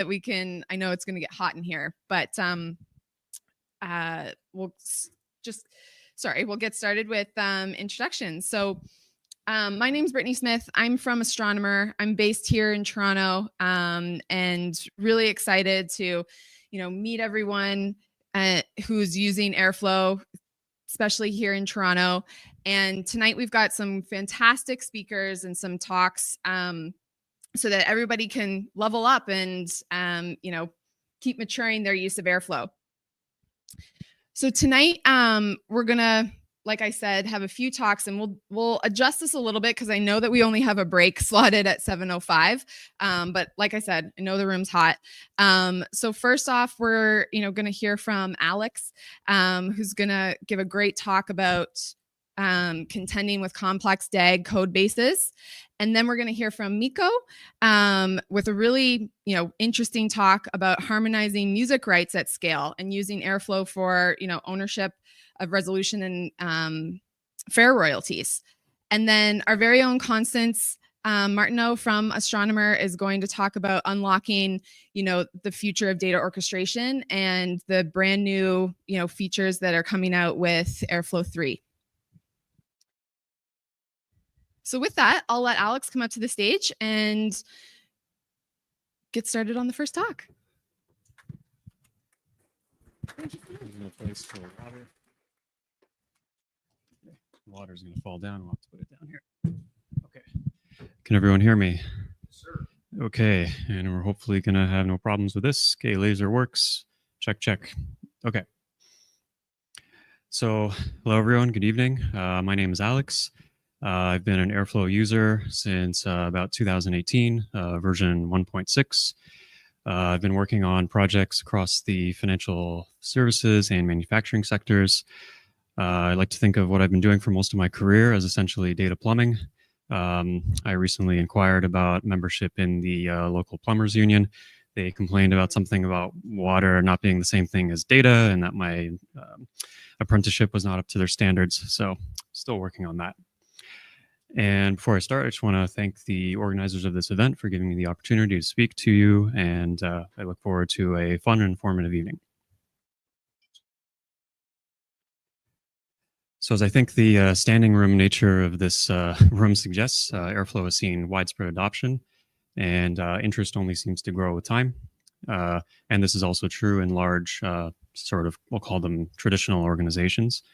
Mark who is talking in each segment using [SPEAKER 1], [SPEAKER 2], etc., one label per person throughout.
[SPEAKER 1] that we can, I know it's going to get hot in here, but we'll get started with introductions. So my name's Brittany Smith. I'm from Astronomer. I'm based here in Toronto, and really excited to, meet everyone who's using Airflow, especially here in Toronto. And tonight we've got some fantastic speakers and some talks so that everybody can level up and, keep maturing their use of Airflow. So tonight we're gonna, like I said, have a few talks, and we'll adjust this a little bit because I know that we only have a break slotted at 7:05. But like I said, I know the room's hot. So first off, we're going to hear from Alex, who's going to give a great talk about contending with complex DAG code bases. And then we're going to hear from Miko with a really interesting talk about harmonizing music rights at scale and using Airflow for ownership of resolution and fair royalties. And then our very own Constance Martineau from Astronomer is going to talk about unlocking the future of data orchestration and the brand new features that are coming out with Airflow 3. So with that, I'll let Alex come up to the stage and get started on the first talk.
[SPEAKER 2] Water's going to fall down. We'll have to put it down here. Okay. Can everyone hear me?
[SPEAKER 3] Sure.
[SPEAKER 2] Okay. And we're hopefully going to have no problems with this. Okay. Laser works. Check, check. Okay. So hello, everyone. Good evening. My name is Alex. I've been an Airflow user since about 2018, version 1.6. I've been working on projects across the financial services and manufacturing sectors. I like to think of what I've been doing for most of my career as essentially data plumbing. I recently inquired about membership in the local plumbers union. They complained about something about water not being the same thing as data and that my apprenticeship was not up to their standards. So still working on that. And before I start, I just want to thank the organizers of this event for giving me the opportunity to speak to you. And I look forward to a fun and informative evening. So as I think the standing room nature of this room suggests, Airflow has seen widespread adoption and interest only seems to grow with time. And this is also true in large we'll call them traditional organizations.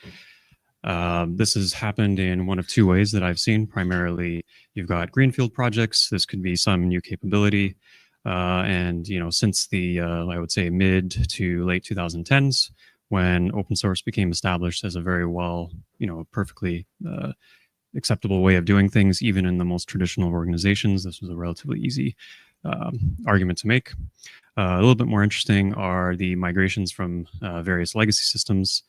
[SPEAKER 2] This has happened in one of two ways that I've seen. Primarily, you've got greenfield projects. This could be some new capability. And, since the, I would say, mid to late 2010s, when open source became established as a very well, perfectly acceptable way of doing things, even in the most traditional organizations, this was a relatively easy argument to make. A little bit more interesting are the migrations from various legacy systems.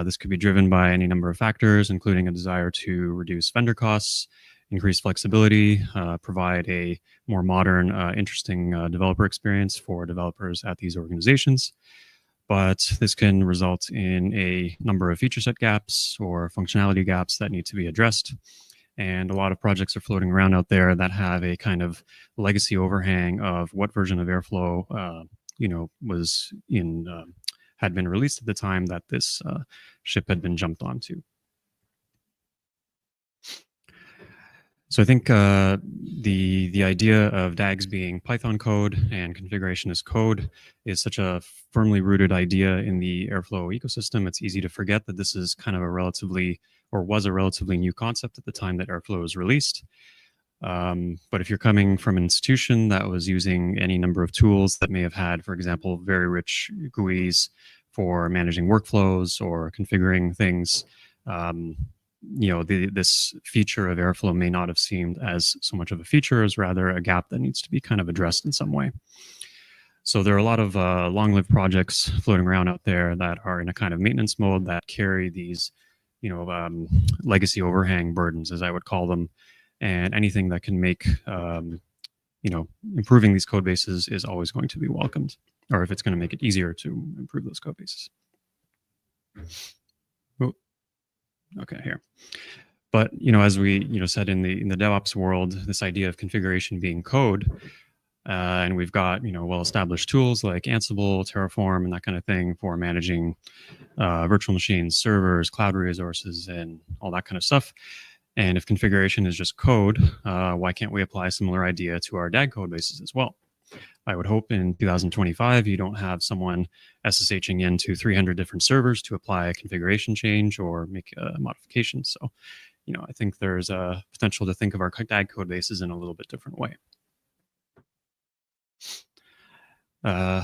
[SPEAKER 2] This could be driven by any number of factors, including a desire to reduce vendor costs, increase flexibility, provide a more modern, interesting developer experience for developers at these organizations. But this can result in a number of feature set gaps or functionality gaps that need to be addressed. And a lot of projects are floating around out there that have a kind of legacy overhang of what version of Airflow, was in had been released at the time that this ship had been jumped onto. So I think the idea of DAGs being Python code and configuration as code is such a firmly rooted idea in the Airflow ecosystem. It's easy to forget that this is kind of was a relatively new concept at the time that Airflow was released. But if you're coming from an institution that was using any number of tools that may have had, for example, very rich GUIs for managing workflows or configuring things, this feature of Airflow may not have seemed as so much of a feature as rather a gap that needs to be kind of addressed in some way. So there are a lot of long-lived projects floating around out there that are in a kind of maintenance mode that carry these, legacy overhang burdens, as I would call them. And anything that can make, improving these code bases is always going to be welcomed, or if it's going to make it easier to improve those code bases. Oh, okay, here. But, as we, said in the DevOps world, this idea of configuration being code, And we've got, well-established tools like Ansible, Terraform, and that kind of thing for managing virtual machines, servers, cloud resources, and all that kind of stuff. And if configuration is just code, why can't we apply a similar idea to our DAG code bases as well? I would hope in 2025 you don't have someone SSHing into 300 different servers to apply a configuration change or make a modification. So, I think there's a potential to think of our DAG code bases in a little bit different way.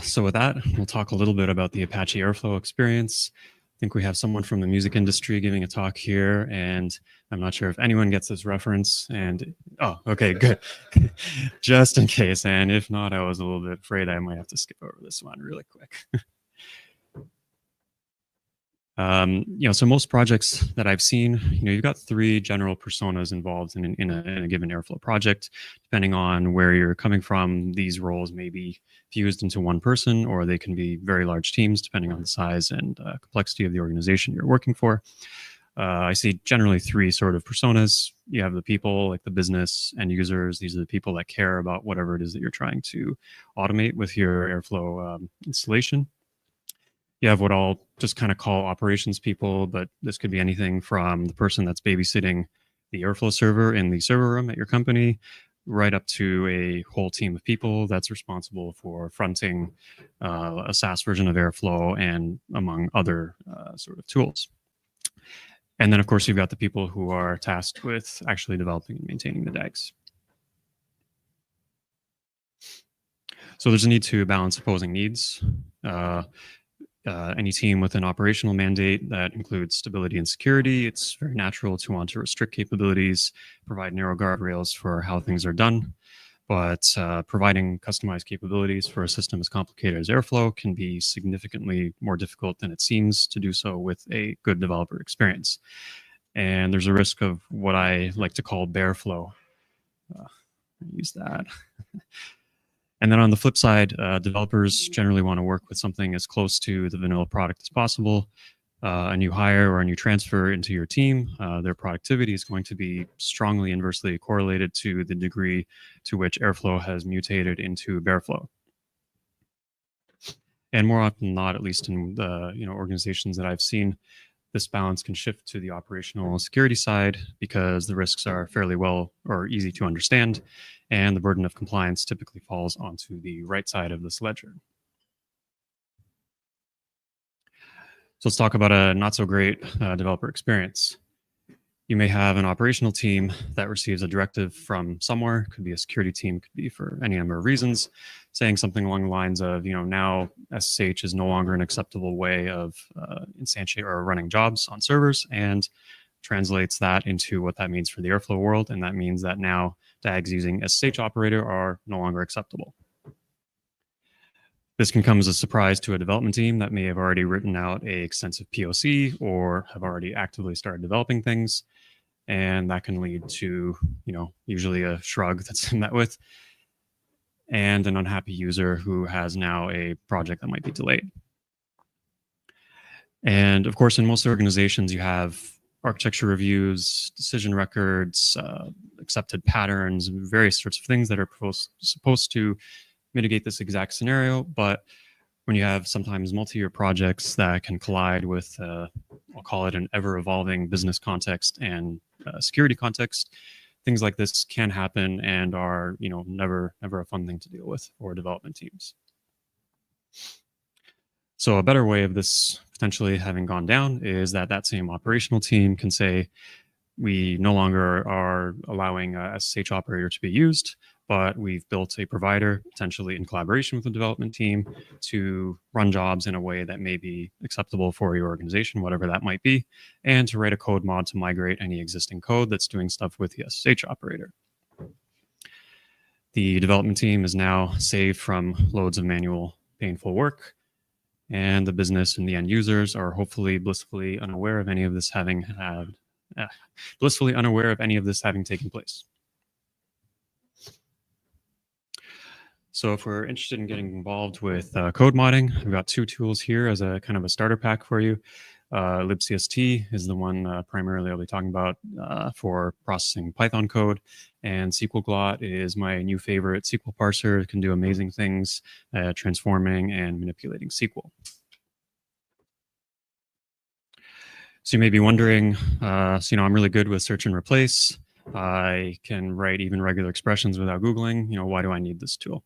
[SPEAKER 2] So with that, we'll talk a little bit about the Apache Airflow experience. I think we have someone from the music industry giving a talk here, and I'm not sure if anyone gets this reference. And oh, okay, good. Just in case, and if not, I was a little bit afraid I might have to skip over this one really quick. So most projects that I've seen, you've got three general personas involved in a given Airflow project. Depending on where you're coming from, these roles may be fused into one person, or they can be very large teams, depending on the size and complexity of the organization you're working for. I see generally three sort of personas. You have the people, like the business end users. These are the people that care about whatever it is that you're trying to automate with your Airflow installation. You have what I'll just kind of call operations people, but this could be anything from the person that's babysitting the Airflow server in the server room at your company, right up to a whole team of people that's responsible for fronting a SaaS version of Airflow and among other sort of tools. And then, of course, you've got the people who are tasked with actually developing and maintaining the DAGs. So there's a need to balance opposing needs. Any team with an operational mandate that includes stability and security, it's very natural to want to restrict capabilities, provide narrow guardrails for how things are done. But providing customized capabilities for a system as complicated as Airflow can be significantly more difficult than it seems to do so with a good developer experience. And there's a risk of what I like to call bear flow. Use that. And then on the flip side, developers generally want to work with something as close to the vanilla product as possible. A new hire or a new transfer into your team, their productivity is going to be strongly inversely correlated to the degree to which Airflow has mutated into Bearflow. And more often than not, at least in the organizations that I've seen, this balance can shift to the operational security side because the risks are fairly well or easy to understand, and the burden of compliance typically falls onto the right side of this ledger. So let's talk about a not so great developer experience. You may have an operational team that receives a directive from somewhere, could be a security team, could be for any number of reasons, saying something along the lines of, now SSH is no longer an acceptable way of instantiating or running jobs on servers, and translates that into what that means for the Airflow world. And that means that now DAGs using SSH operator are no longer acceptable. This can come as a surprise to a development team that may have already written out an extensive POC or have already actively started developing things. And that can lead to, usually a shrug that's met with, and an unhappy user who has now a project that might be delayed. And of course, in most organizations, you have architecture reviews, decision records, accepted patterns, various sorts of things that are supposed to mitigate this exact scenario. But when you have sometimes multi-year projects that can collide with, I'll call it an ever-evolving business context and security context, things like this can happen and are, never a fun thing to deal with for development teams. So a better way of this potentially having gone down is that same operational team can say, we no longer are allowing a SSH operator to be used, but we've built a provider, potentially in collaboration with the development team, to run jobs in a way that may be acceptable for your organization, whatever that might be, and to write a code mod to migrate any existing code that's doing stuff with the SSH operator. The development team is now saved from loads of manual, painful work, and the business and the end users are hopefully blissfully unaware of any of this having taken place. So if we're interested in getting involved with code modding, I've got two tools here as a kind of a starter pack for you. libcst is the one primarily I'll be talking about for processing Python code. And SQLglot is my new favorite SQL parser. It can do amazing things at transforming and manipulating SQL. So you may be wondering, I'm really good with search and replace. I can write even regular expressions without Googling. Why do I need this tool?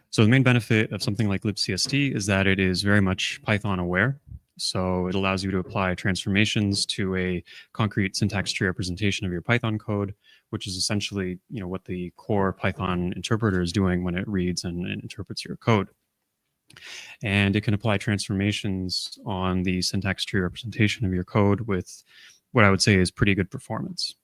[SPEAKER 2] So the main benefit of something like libcst is that it is very much Python aware. So it allows you to apply transformations to a concrete syntax tree representation of your Python code, which is essentially what the core Python interpreter is doing when it reads and interprets your code. And it can apply transformations on the syntax tree representation of your code with what I would say is pretty good performance.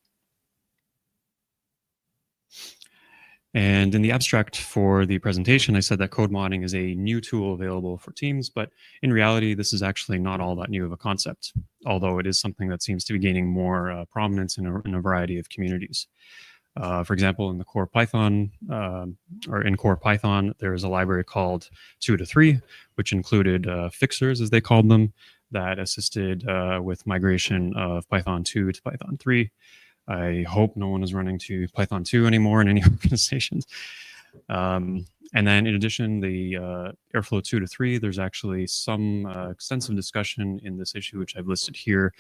[SPEAKER 2] And in the abstract for the presentation, I said that Codemodding is a new tool available for teams, but in reality, this is actually not all that new of a concept, although it is something that seems to be gaining more prominence in a variety of communities. For example, in the core Python, there's a library called 2to3, which included fixers, as they called them, that assisted with migration of Python 2 to Python 3. I hope no one is running to Python 2 anymore in any organizations. And then in addition, the Airflow 2to3, there's actually some extensive discussion in this issue, which I've listed here,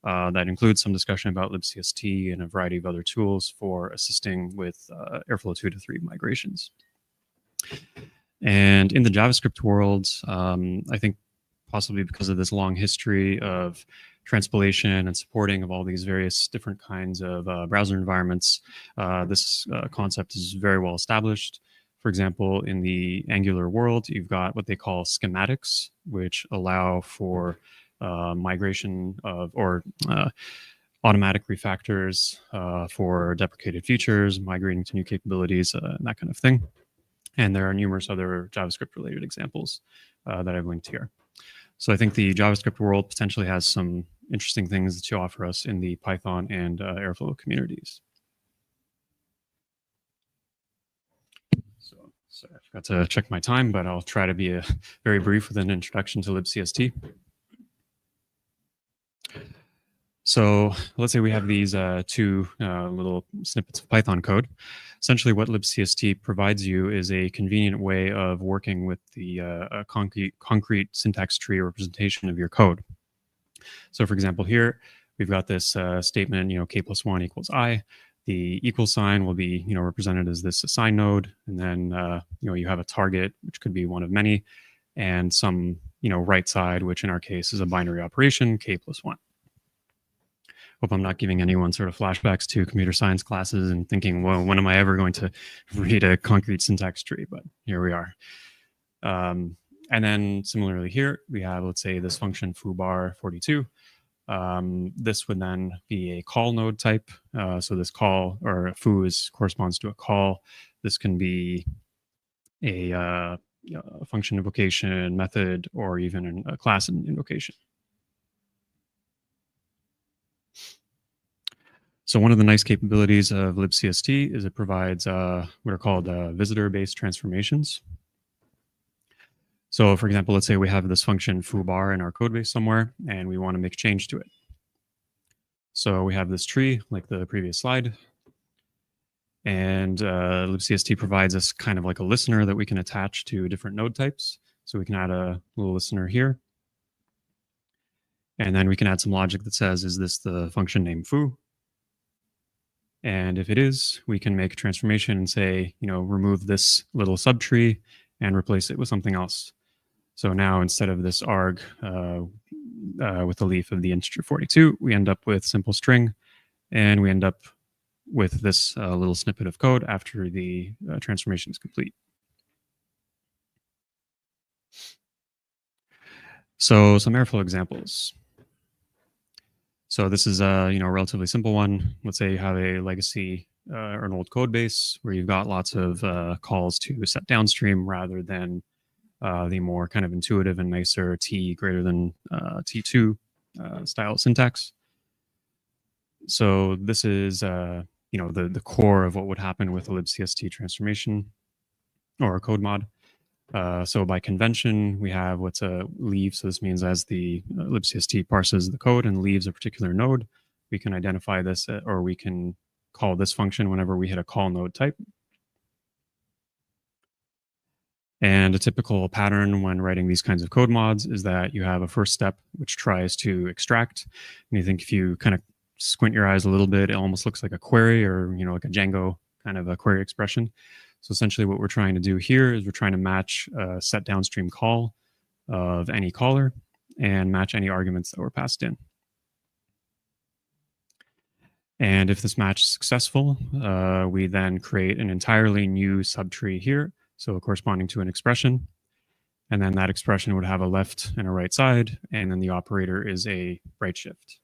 [SPEAKER 2] that includes some discussion about libcst and a variety of other tools for assisting with Airflow 2to3 migrations. And in the JavaScript world, I think possibly because of this long history of transpilation and supporting of all these various different kinds of browser environments, this concept is very well established. For example, in the Angular world, you've got what they call schematics, which allow for migration of or automatic refactors for deprecated features, migrating to new capabilities, and that kind of thing. And there are numerous other JavaScript-related examples that I've linked here. So I think the JavaScript world potentially has some interesting things to offer us in the Python and Airflow communities. So sorry, I forgot to check my time, but I'll try to be very brief with an introduction to libcst. So let's say we have these two little snippets of Python code. Essentially what libcst provides you is a convenient way of working with the concrete syntax tree representation of your code. So for example, here we've got this statement, k plus 1 equals I. The equal sign will be represented as this assign node, and then you have a target, which could be one of many, and some right side, which in our case is a binary operation, k plus 1. Hope I'm not giving anyone sort of flashbacks to computer science classes and thinking, well, when am I ever going to read a concrete syntax tree? But here we are. And then similarly here, we have, let's say, this function foobar42. This would then be a call node type. So this call, or foo, corresponds to a call. This can be a function invocation, method, or even a class invocation. So one of the nice capabilities of libcst is it provides what are called visitor-based transformations. So for example, let's say we have this function foobar in our codebase somewhere, and we want to make a change to it. So we have this tree, like the previous slide, and libcst provides us kind of like a listener that we can attach to different node types. So we can add a little listener here. And then we can add some logic that says, is this the function named foo? And if it is, we can make a transformation and say, remove this little subtree and replace it with something else. So now instead of this arg with the leaf of the integer 42, we end up with simple string, and we end up with this little snippet of code after the transformation is complete. So some Airflow examples. So this is a relatively simple one. Let's say you have a legacy or an old code base where you've got lots of calls to set downstream rather than the more kind of intuitive and nicer t greater than t2 style syntax. So this is the core of what would happen with a libcst transformation or a code mod. So by convention, we have what's a leave. So this means as the libcst parses the code and leaves a particular node, we can identify this, or we can call this function whenever we hit a call node type. And a typical pattern when writing these kinds of code mods is that you have a first step which tries to extract. And you think if you kind of squint your eyes a little bit, it almost looks like a query, or like a Django kind of a query expression. So essentially what we're trying to do here is we're trying to match a set downstream call of any caller and match any arguments that were passed in. And if this match is successful, we then create an entirely new subtree here, so corresponding to an expression. And then that expression would have a left and a right side, and then the operator is a right shift.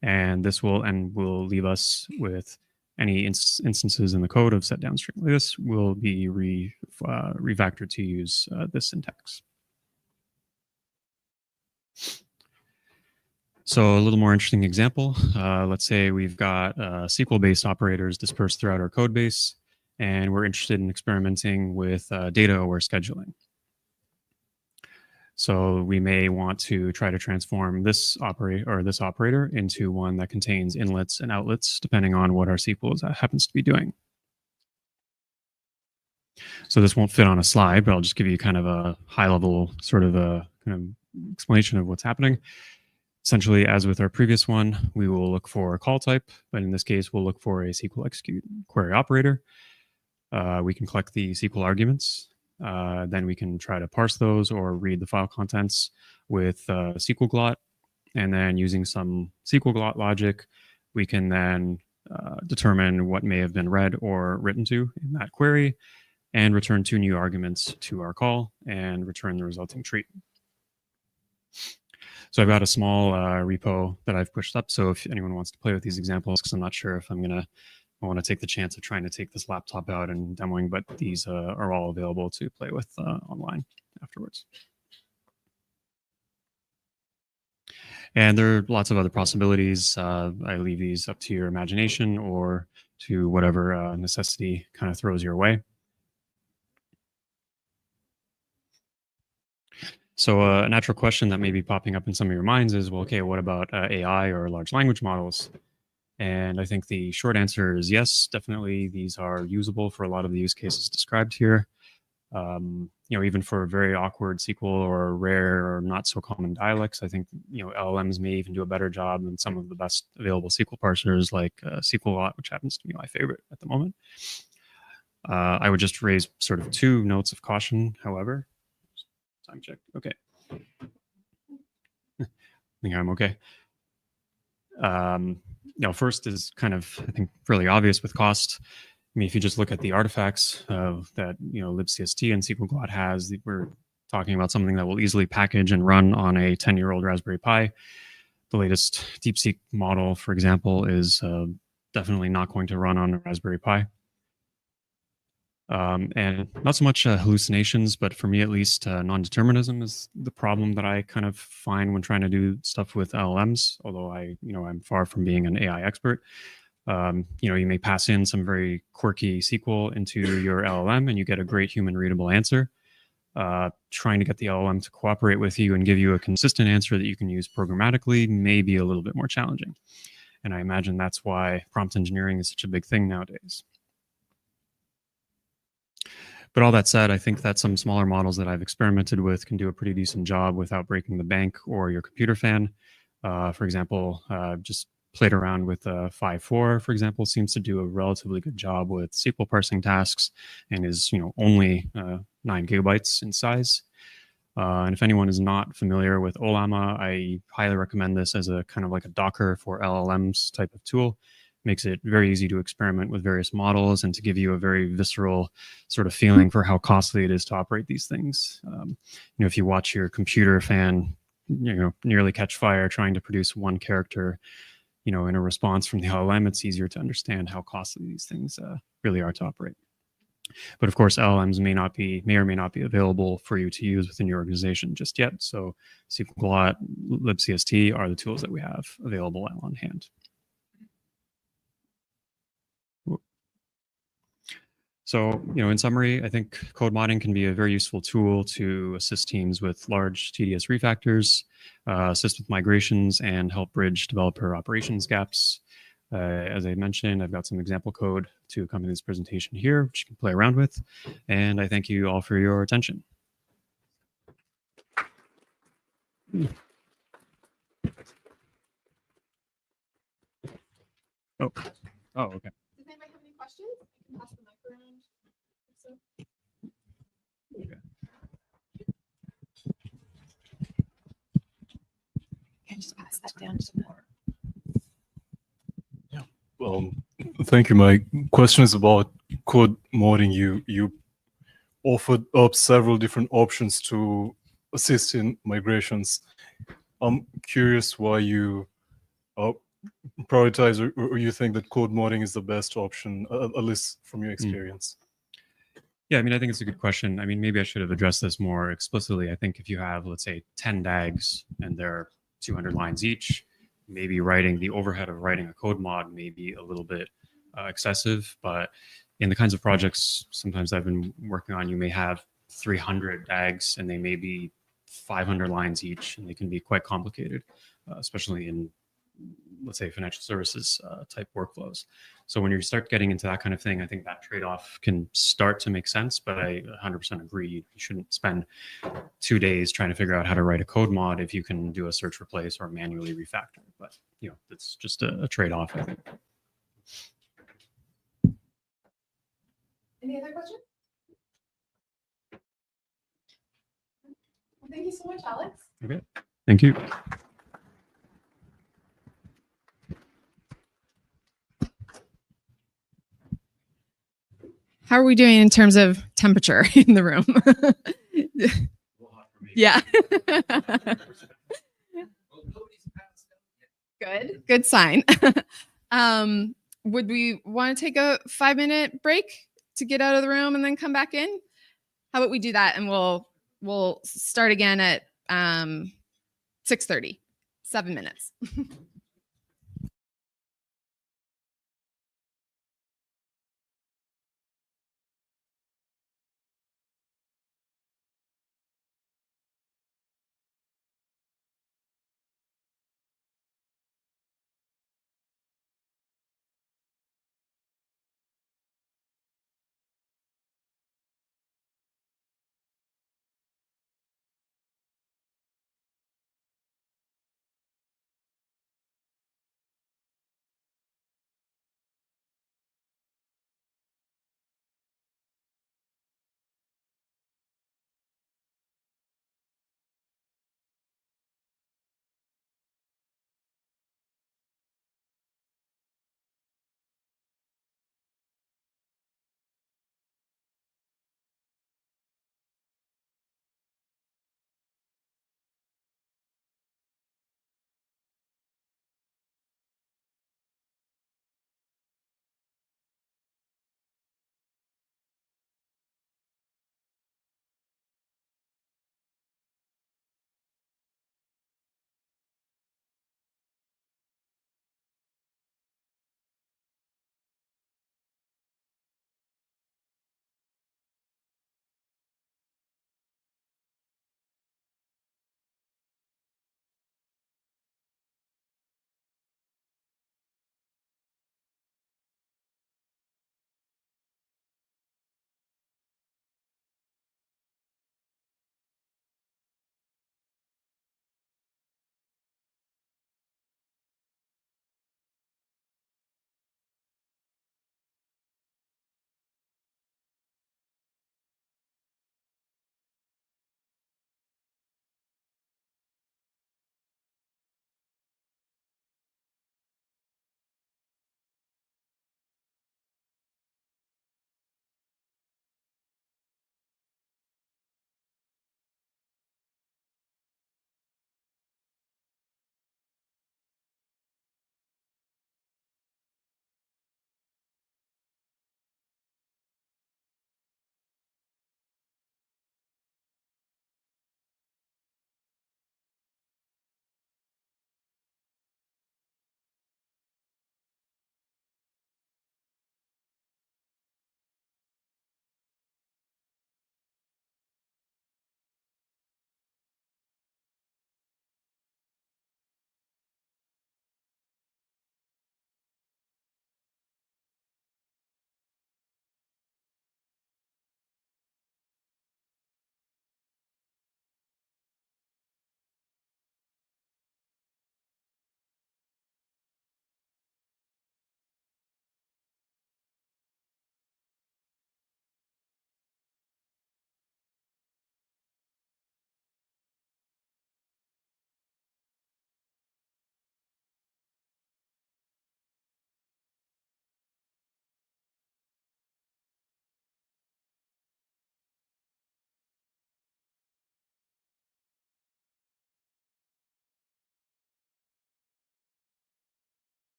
[SPEAKER 2] And this will leave us with any instances in the code of set downstream. This will be refactored to use this syntax. So a little more interesting example. Let's say we've got SQL-based operators dispersed throughout our code base, and we're interested in experimenting with data-aware scheduling. So we may want to try to transform this operator into one that contains inlets and outlets, depending on what our SQL happens to be doing. So this won't fit on a slide, but I'll just give you kind of a high-level sort of a kind of explanation of what's happening. Essentially, as with our previous one, we will look for a call type, but in this case, we'll look for a SQL execute query operator. We can collect the SQL arguments. Then we can try to parse those or read the file contents with SQLglot. And then using some SQLglot logic, we can then determine what may have been read or written to in that query and return 2 new arguments to our call and return the resulting tree. So I've got a small repo that I've pushed up. So if anyone wants to play with these examples, because I'm not sure if I want to take the chance of trying to take this laptop out and demoing, but these are all available to play with online afterwards. And there are lots of other possibilities. I leave these up to your imagination or to whatever necessity kind of throws your way. So a natural question that may be popping up in some of your minds is, well, okay, what about AI or large language models? And I think the short answer is yes, definitely. These are usable for a lot of the use cases described here. Even for very awkward SQL or rare or not so common dialects, I think LLMs may even do a better job than some of the best available SQL parsers like SQLglot, which happens to be my favorite at the moment. I would just raise sort of 2 notes of caution, however. Time check. Okay. I think I'm okay. First is kind of, I think, fairly obvious with cost. I mean, if you just look at the artifacts that libcst and SQLglot has, we're talking about something that will easily package and run on a 10-year-old Raspberry Pi. The latest DeepSeek model, for example, is definitely not going to run on a Raspberry Pi. And not so much hallucinations, but for me at least, non-determinism is the problem that I kind of find when trying to do stuff with LLMs. Although I'm far from being an AI expert. You may pass in some very quirky SQL into your LLM, and you get a great human readable answer. Trying to get the LLM to cooperate with you and give you a consistent answer that you can use programmatically may be a little bit more challenging. And I imagine that's why prompt engineering is such a big thing nowadays. But all that said, I think that some smaller models that I've experimented with can do a pretty decent job without breaking the bank or your computer fan. For example, just played around with 5.4, for example, seems to do a relatively good job with SQL parsing tasks and is only 9 gigabytes in size. And if anyone is not familiar with Ollama, I highly recommend this as a kind of like a Docker for LLMs type of tool. Makes it very easy to experiment with various models and to give you a very visceral sort of feeling for how costly it is to operate these things. If you watch your computer fan, nearly catch fire trying to produce one character, in a response from the LLM, it's easier to understand how costly these things really are to operate. But of course, LLMs may or may not be available for you to use within your organization just yet. So SQLglot, libcst are the tools that we have available on hand. So, in summary, I think Codemodding can be a very useful tool to assist teams with large tedious refactors, assist with migrations, and help bridge developer operations gaps. As I mentioned, I've got some example code to accompany this presentation here, which you can play around with. And I thank you all for your attention. Oh, okay.
[SPEAKER 1] Does anybody have any questions? I can pass the mic around. So.
[SPEAKER 2] Okay.
[SPEAKER 1] Can I just pass that down to the
[SPEAKER 3] Thank you. My question is about code modding. You offered up several different options to assist in migrations. I'm curious why you prioritize or you think that code modding is the best option, at least from your experience.
[SPEAKER 2] Yeah, I think it's a good question. Maybe I should have addressed this more explicitly. I think if you have, let's say, 10 DAGs and they're 200 lines each, maybe writing the overhead of writing a code mod may be a little bit excessive. But in the kinds of projects sometimes I've been working on, you may have 300 DAGs and they may be 500 lines each, and they can be quite complicated, especially in, let's say, financial services type workflows. So when you start getting into that kind of thing, I think that trade-off can start to make sense, but I 100% agree. You shouldn't spend 2 days trying to figure out how to write a code mod if you can do a search replace or manually refactor. But, it's just a trade-off, I think.
[SPEAKER 1] Any other questions? Well, thank you so much, Alex.
[SPEAKER 2] Okay, thank you.
[SPEAKER 1] How are we doing in terms of temperature in the room? Yeah. Good sign. Would we want to take a 5-minute break to get out of the room and then come back in? How about we do that, and we'll start again at 6:30. 7 minutes.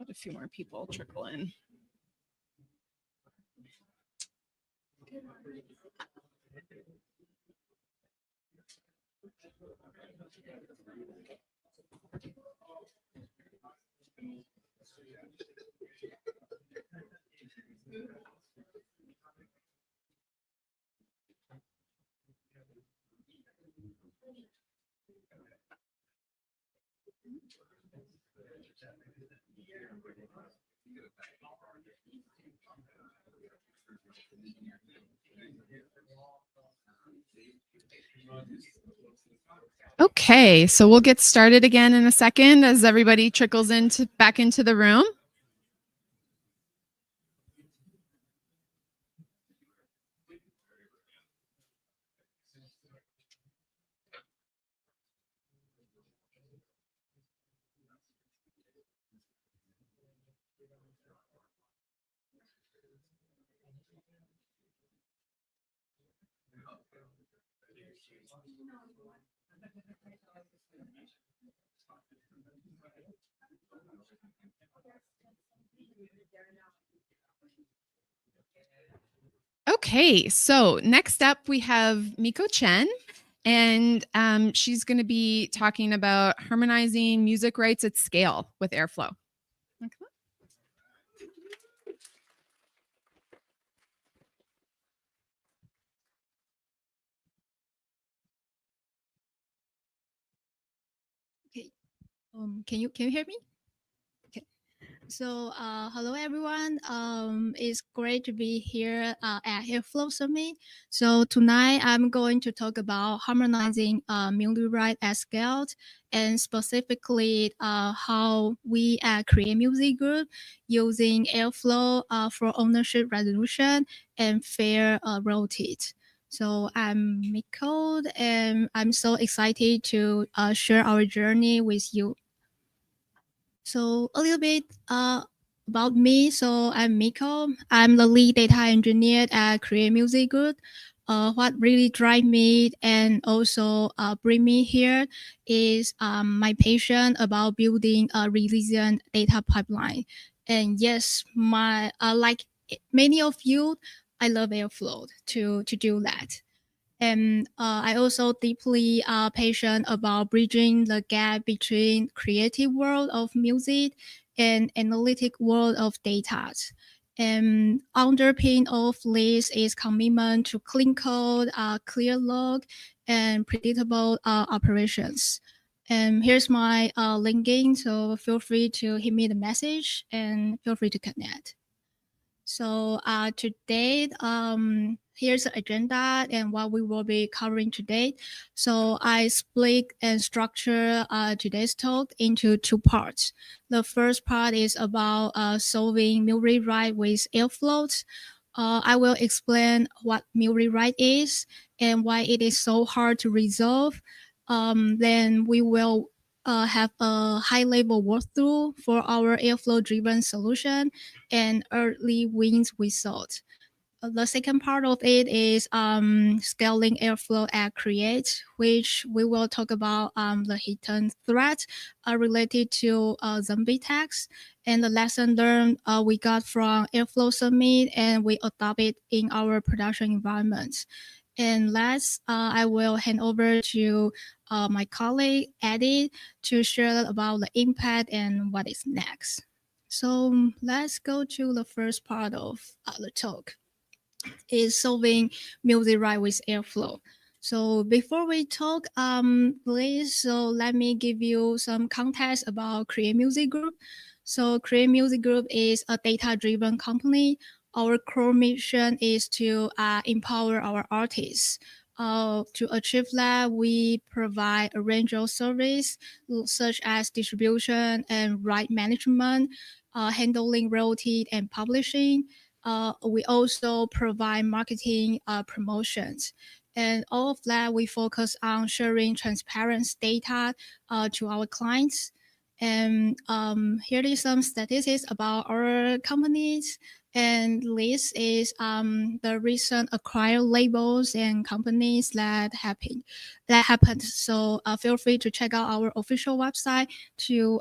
[SPEAKER 1] Let a few more people trickle in. Okay, so we'll get started again in a second as everybody trickles back into the room. Okay, so next up we have Miko Chen, and she's going to be talking about harmonizing music rights at scale with Airflow.
[SPEAKER 4] Okay. Can you hear me? Okay. So hello everyone. It's great to be here at Airflow Summit. So tonight I'm going to talk about harmonizing music right at scale, and specifically how we create music group using Airflow for ownership resolution and fair royalties. So I'm Miko, and I'm so excited to share our journey with you. So a little bit about me. So I'm Miko. I'm the lead data engineer at Create Music Group. What really drive me and also bring me here is my passion about building a resilient data pipeline. And yes, my like many of you, I love Airflow to do that. And I also deeply passionate about bridging the gap between creative world of music and analytic world of data. And underpin of this is commitment to clean code, clear log, and predictable operations. And here's my LinkedIn, so feel free to hit me the message and feel free to connect. So today, here's the agenda and what we will be covering today. So I split and structure today's talk into two parts. The first part is about solving mill rewrite with Airflow. I will explain what mill rewrite is and why it is so hard to resolve. Then we will have a high-level walkthrough for our Airflow-driven solution and early wins result. The second part of it is scaling Airflow at Create, which we will talk about the hidden threat related to zombie attacks and the lesson learned we got from Airflow Summit, and we adopt it in our production environments. And last, I will hand over to my colleague, Eddie, to share about the impact and what is next. So let's go to the first part of the talk, is solving music right with Airflow. So before we talk, please, so let me give you some context about Create Music Group. So Create Music Group is a data-driven company. Our core mission is to empower our artists. To achieve that, we provide a range of services such as distribution and right management, handling royalty and publishing. We also provide marketing promotions. And all of that, we focus on sharing transparent data to our clients. And here is some statistics about our companies. And this is the recent acquired labels and companies that happened. So feel free to check out our official website to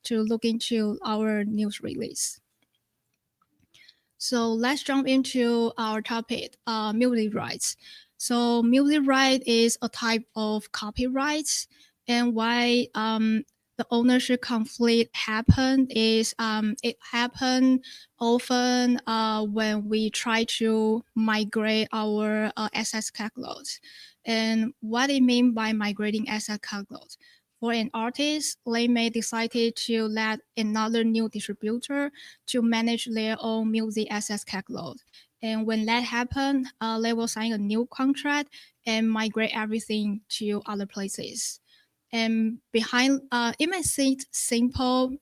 [SPEAKER 4] look into our news release. So let's jump into our topic, music rights. So music right is a type of copyrights, and why the ownership conflict happened is it happened often when we try to migrate our asset catalogs. And what it mean by migrating asset catalogs? For an artist, they may decide to let another new distributor to manage their own music assets catalog. And when that happens, they will sign a new contract and migrate everything to other places. And behind, it may seem simple,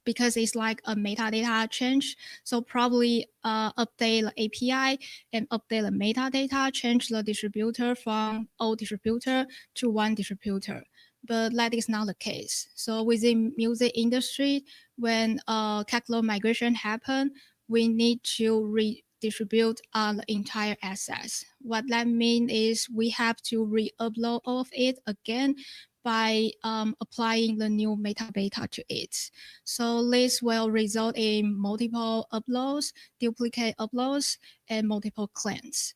[SPEAKER 4] because it's like a metadata change. So probably update the API and update the metadata, change the distributor from old distributor to one distributor. But that is not the case. So within music industry, when catalog migration happen, we need to redistribute the entire assets. What that means is we have to re-upload all of it again by applying the new metadata to it. So this will result in multiple uploads, duplicate uploads, and multiple claims.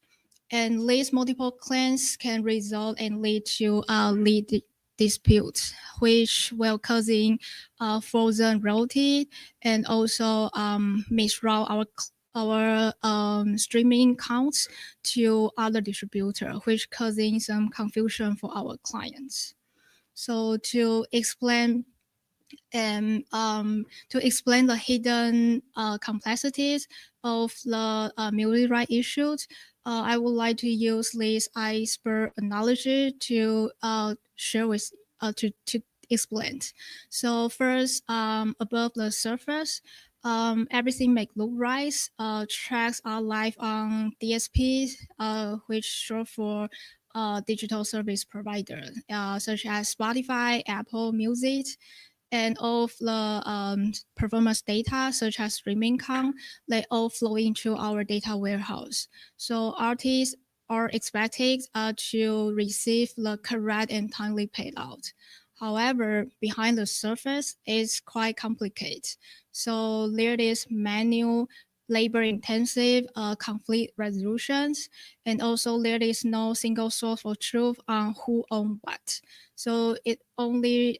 [SPEAKER 4] And these multiple claims can result and lead to lead disputes, which will causing frozen royalty and also misroute our streaming counts to other distributor, which causing some confusion for our clients. So to explain the hidden complexities of the music right issues, I would like to use this iceberg analogy to share with to explain. So first, above the surface, everything may look right. Tracks are live on DSP, which short for digital service provider, such as Spotify, Apple Music, and all of the performance data, such as streaming count, they all flow into our data warehouse. So artists are expected to receive the correct and timely payout. However, behind the surface, it's quite complicated. So there is manual labor-intensive conflict resolutions, and also there is no single source of truth on who owns what. So it only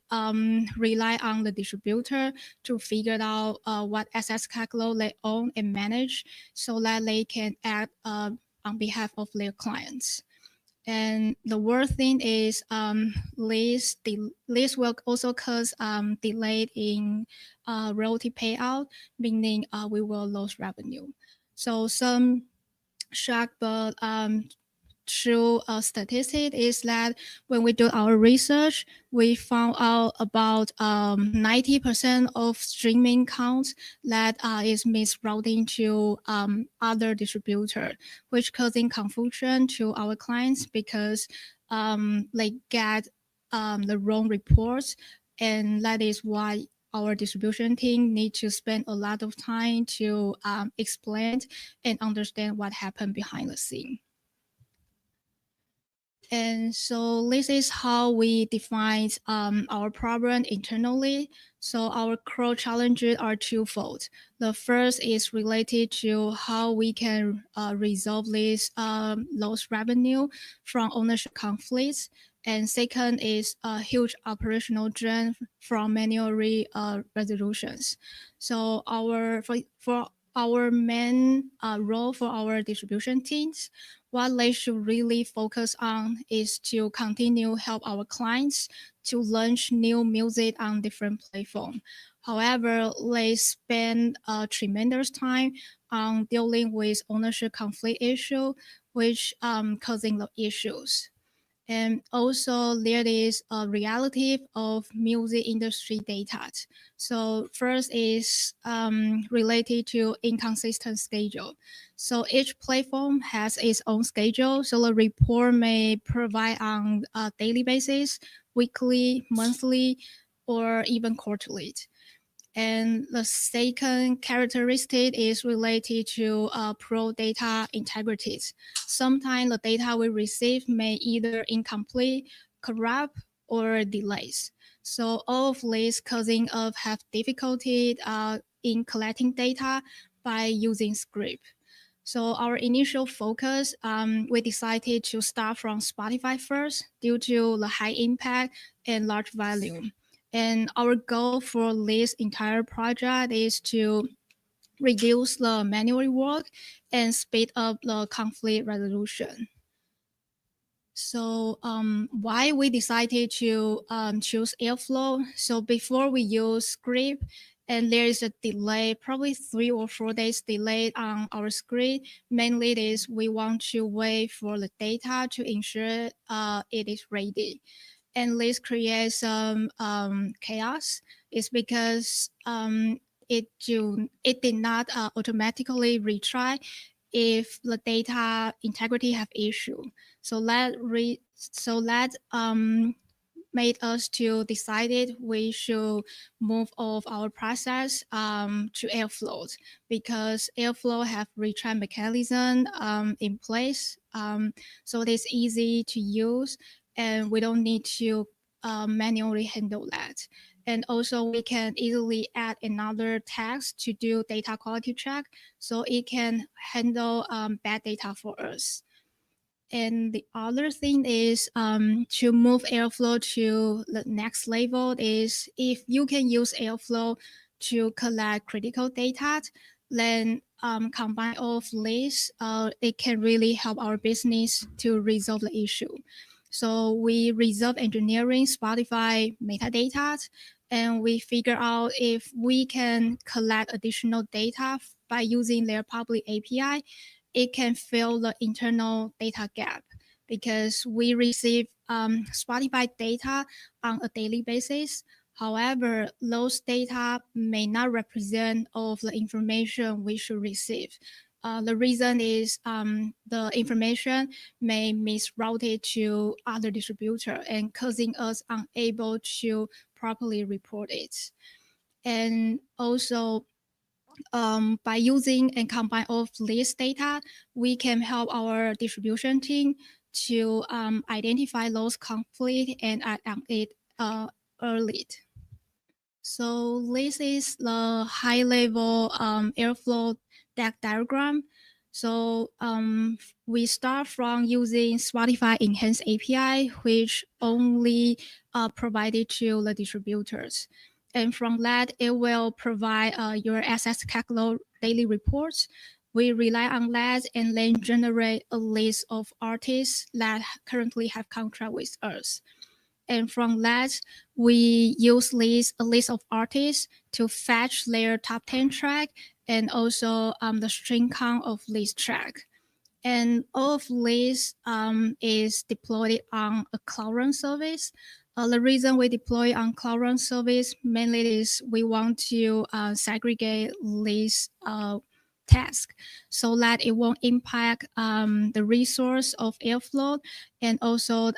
[SPEAKER 4] rely on the distributor to figure out what assets catalog they own and manage, so that they can act on behalf of their clients. And the worst thing is this will also cause delay in royalty payout, meaning we will lose revenue. So some shock, but true statistic is that when we do our research, we found out about 90% of streaming counts that is misrouting to other distributor, which causing confusion to our clients because they get the wrong reports, and that is why our distribution team need to spend a lot of time to explain and understand what happened behind the scene. And so this is how we define our problem internally. So our core challenges are twofold. The first is related to how we can resolve this lost revenue from ownership conflicts. And second is a huge operational drain from manual resolutions. So for our main role for our distribution teams, what they should really focus on is to continue help our clients to launch new music on different platforms. However, they spend tremendous time on dealing with ownership conflict issue, which causing the issues. And also there is a reality of music industry data. So first is related to inconsistent schedule. So each platform has its own schedule. So the report may provide on a daily basis, weekly, monthly, or even quarterly. And the second characteristic is related to pro data integrity. Sometimes the data we receive may either incomplete, corrupt, or delays. So all of these causing us have difficulty in collecting data by using script. So our initial focus, we decided to start from Spotify first due to the high impact and large volume. And our goal for this entire project is to reduce the manual work and speed up the conflict resolution. So why we decided to choose Airflow? So before we use script, and there is a delay, probably 3 or 4 days delay on our script. Mainly it is we want to wait for the data to ensure it is ready. And this creates some chaos. It's because it did not automatically retry if the data integrity have issue. So that made us to decided we should move all of our process to Airflow because Airflow have retry mechanism in place. So it is easy to use and we don't need to manually handle that. And also we can easily add another task to do data quality check so it can handle bad data for us. And the other thing is to move Airflow to the next level is if you can use Airflow to collect critical data, then combine all of this, it can really help our business to resolve the issue. So we reserve engineering Spotify metadata, and we figure out if we can collect additional data by using their public API, it can fill the internal data gap because we receive Spotify data on a daily basis. However, those data may not represent all of the information we should receive. The reason is the information may misrouted to other distributor and causing us unable to properly report it. And also, by using and combine all of this data, we can help our distribution team to identify those conflicts and act on it early. So this is the high-level Airflow deck diagram. So we start from using Spotify Enhanced API, which only provided to the distributors. And from that, it will provide your access catalog daily reports. We rely on that and then generate a list of artists that currently have contract with us. And from that, we use a list of artists to fetch their top 10 track and also the string count of this track. And all of this is deployed on a Cloud Run service. The reason we deploy on Cloud Run service mainly is we want to segregate this task so that it won't impact the resource of Airflow, and also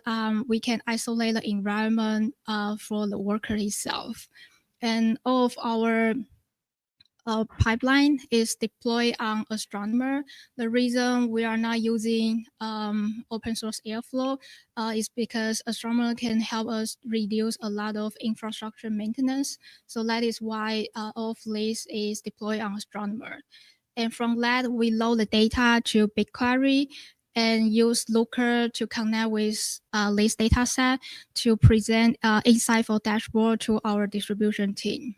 [SPEAKER 4] we can isolate the environment for the worker itself. And all of our pipeline is deployed on Astronomer. The reason we are not using open source Airflow is because Astronomer can help us reduce a lot of infrastructure maintenance. So that is why all of this is deployed on Astronomer. And from that, we load the data to BigQuery and use Looker to connect with this data set to present insightful dashboard to our distribution team.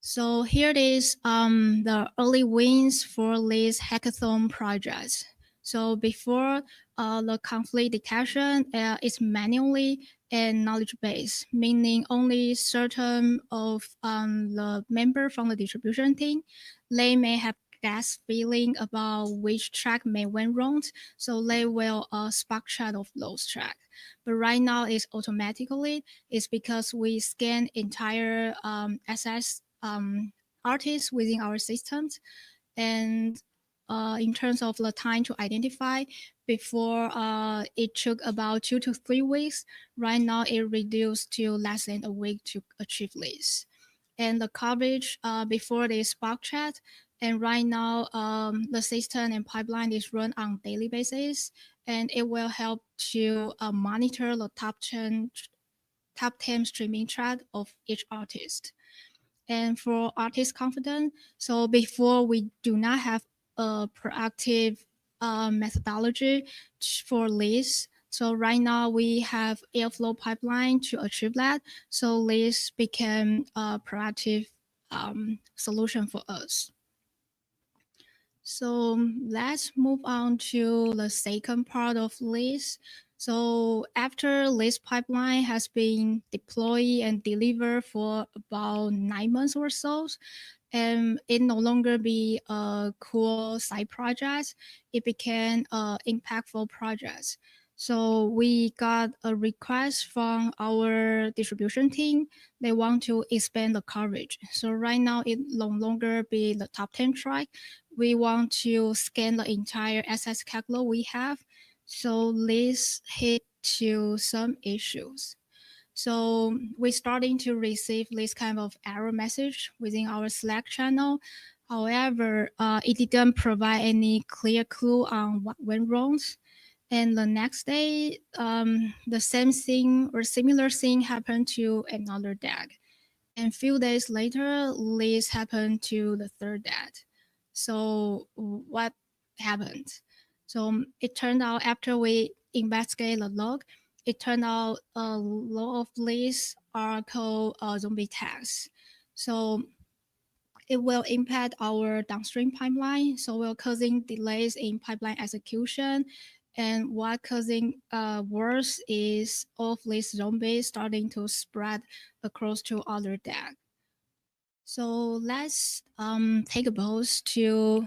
[SPEAKER 4] So here it is the early wins for this hackathon project. So before the conflict detection is manually and knowledge based, meaning only certain of the member from the distribution team, they may have gut feeling about which track may went wrong. So they will spark chat of those tracks. But right now it's automatically. It's because we scan entire SS artists within our systems. And in terms of the time to identify, before it took about 2 to 3 weeks. Right now it reduced to less than a week to achieve this. And the coverage before the Spark chat, and right now the system and pipeline is run on daily basis, and it will help to monitor the top 10 streaming track of each artist. And for artist confidence, so before we do not have a proactive methodology for this. So right now we have Airflow pipeline to achieve that. So this became a proactive solution for us. So let's move on to the second part of this. So after this pipeline has been deployed and delivered for about 9 months or so, and it no longer be a cool side project, it became an impactful project. So we got a request from our distribution team. They want to expand the coverage. So right now it no longer be the top 10 track. We want to scan the entire SS catalog we have. So this hit to some issues. So we're starting to receive this kind of error message within our Slack channel. However, it didn't provide any clear clue on what went wrong. And the next day, the same thing or similar thing happened to another DAG. And a few days later, this happened to the third DAG. So what happened? So it turned out after we investigate the log, it turned out a lot of these are called zombie tags. So it will impact our downstream pipeline. So we're causing delays in pipeline execution. And what causing worse is all of these zombies starting to spread across to other DAG. So let's take a pause to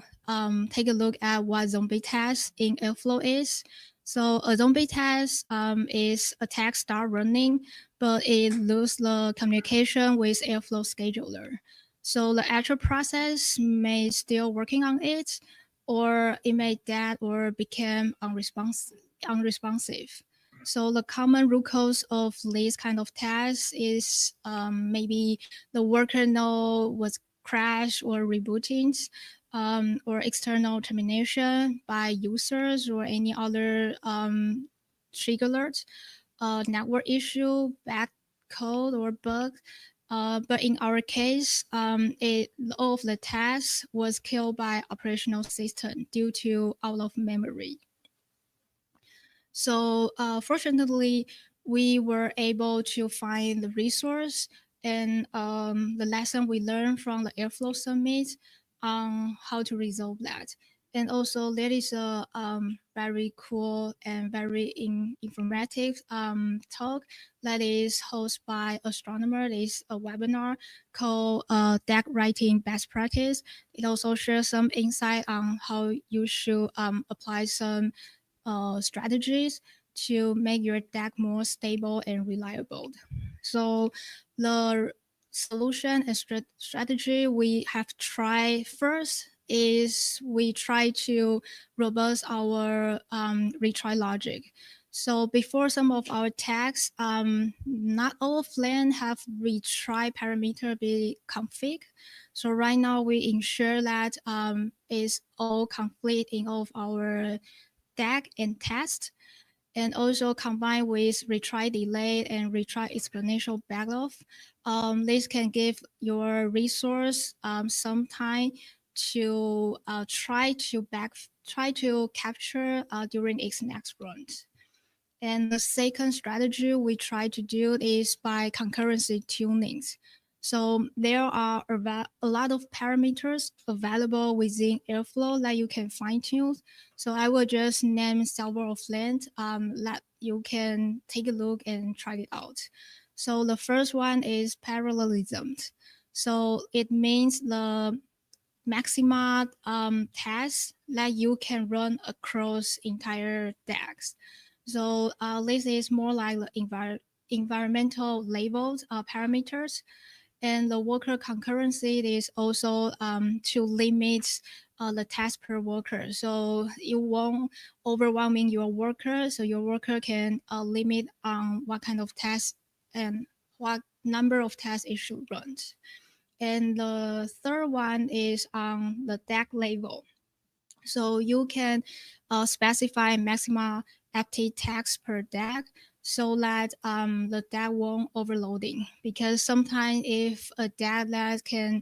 [SPEAKER 4] take a look at what zombie test in Airflow is. So a zombie test is a tag start running, but it loses the communication with Airflow scheduler. So the actual process may still working on it, or it may dead or become unresponsive. So the common root cause of this kind of tasks is maybe the worker node was crashed or rebooting, or external termination by users or any other trigger alert, network issue, bad code or bug. But in our case, all of the tasks was killed by operational system due to out of memory. So fortunately, we were able to find the resource and the lesson we learned from the Airflow Summit on how to resolve that. And also there is a very cool and very informative talk that is hosted by Astronomer. It is a webinar called Deck Writing Best Practice. It also shares some insight on how you should apply some strategies to make your deck more stable and reliable. So the solution and strategy we have tried first is we try to robust our retry logic. So before some of our tags, not all of them have retry parameter be config. So right now we ensure that is all complete in all of our DAG and test, and also combined with retry delay and retry exponential backoff. This can give your resource some time to try to capture during its next run. And the second strategy we try to do is by concurrency tunings. So there are a lot of parameters available within Airflow that you can fine tune. So I will just name several of them that you can take a look and try it out. So the first one is parallelism. So it means the maxima tasks that you can run across entire DAGs. So this is more like the environmental labels parameters. And the worker concurrency is also to limit the task per worker. So you won't overwhelming your worker. So your worker can limit on what kind of task and what number of tasks it should run. And the third one is on the DAG level. So you can specify maximum active tasks per DAG so that the DAG won't overloading. Because sometimes if a DAG that can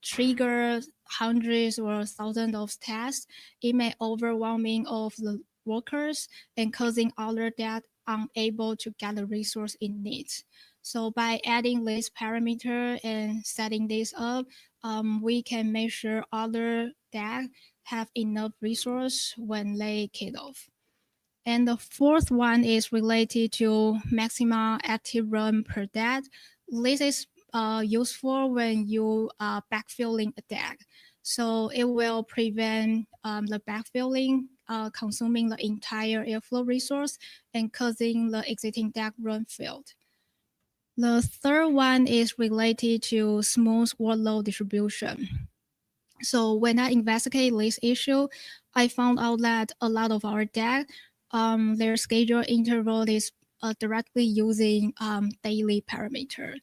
[SPEAKER 4] trigger hundreds or thousands of tasks, it may overwhelming of the workers and causing other DAG unable to get the resource it needs. So by adding this parameter and setting this up, we can make sure other DAG have enough resource when they kick off. And the fourth one is related to maximum active run per DAG. This is useful when you are backfilling a DAG. So it will prevent the backfilling consuming the entire Airflow resource and causing the existing DAG run failed. The third one is related to smooth workload distribution. So when I investigate this issue, I found out that a lot of our DAG, their schedule interval is directly using daily parameter.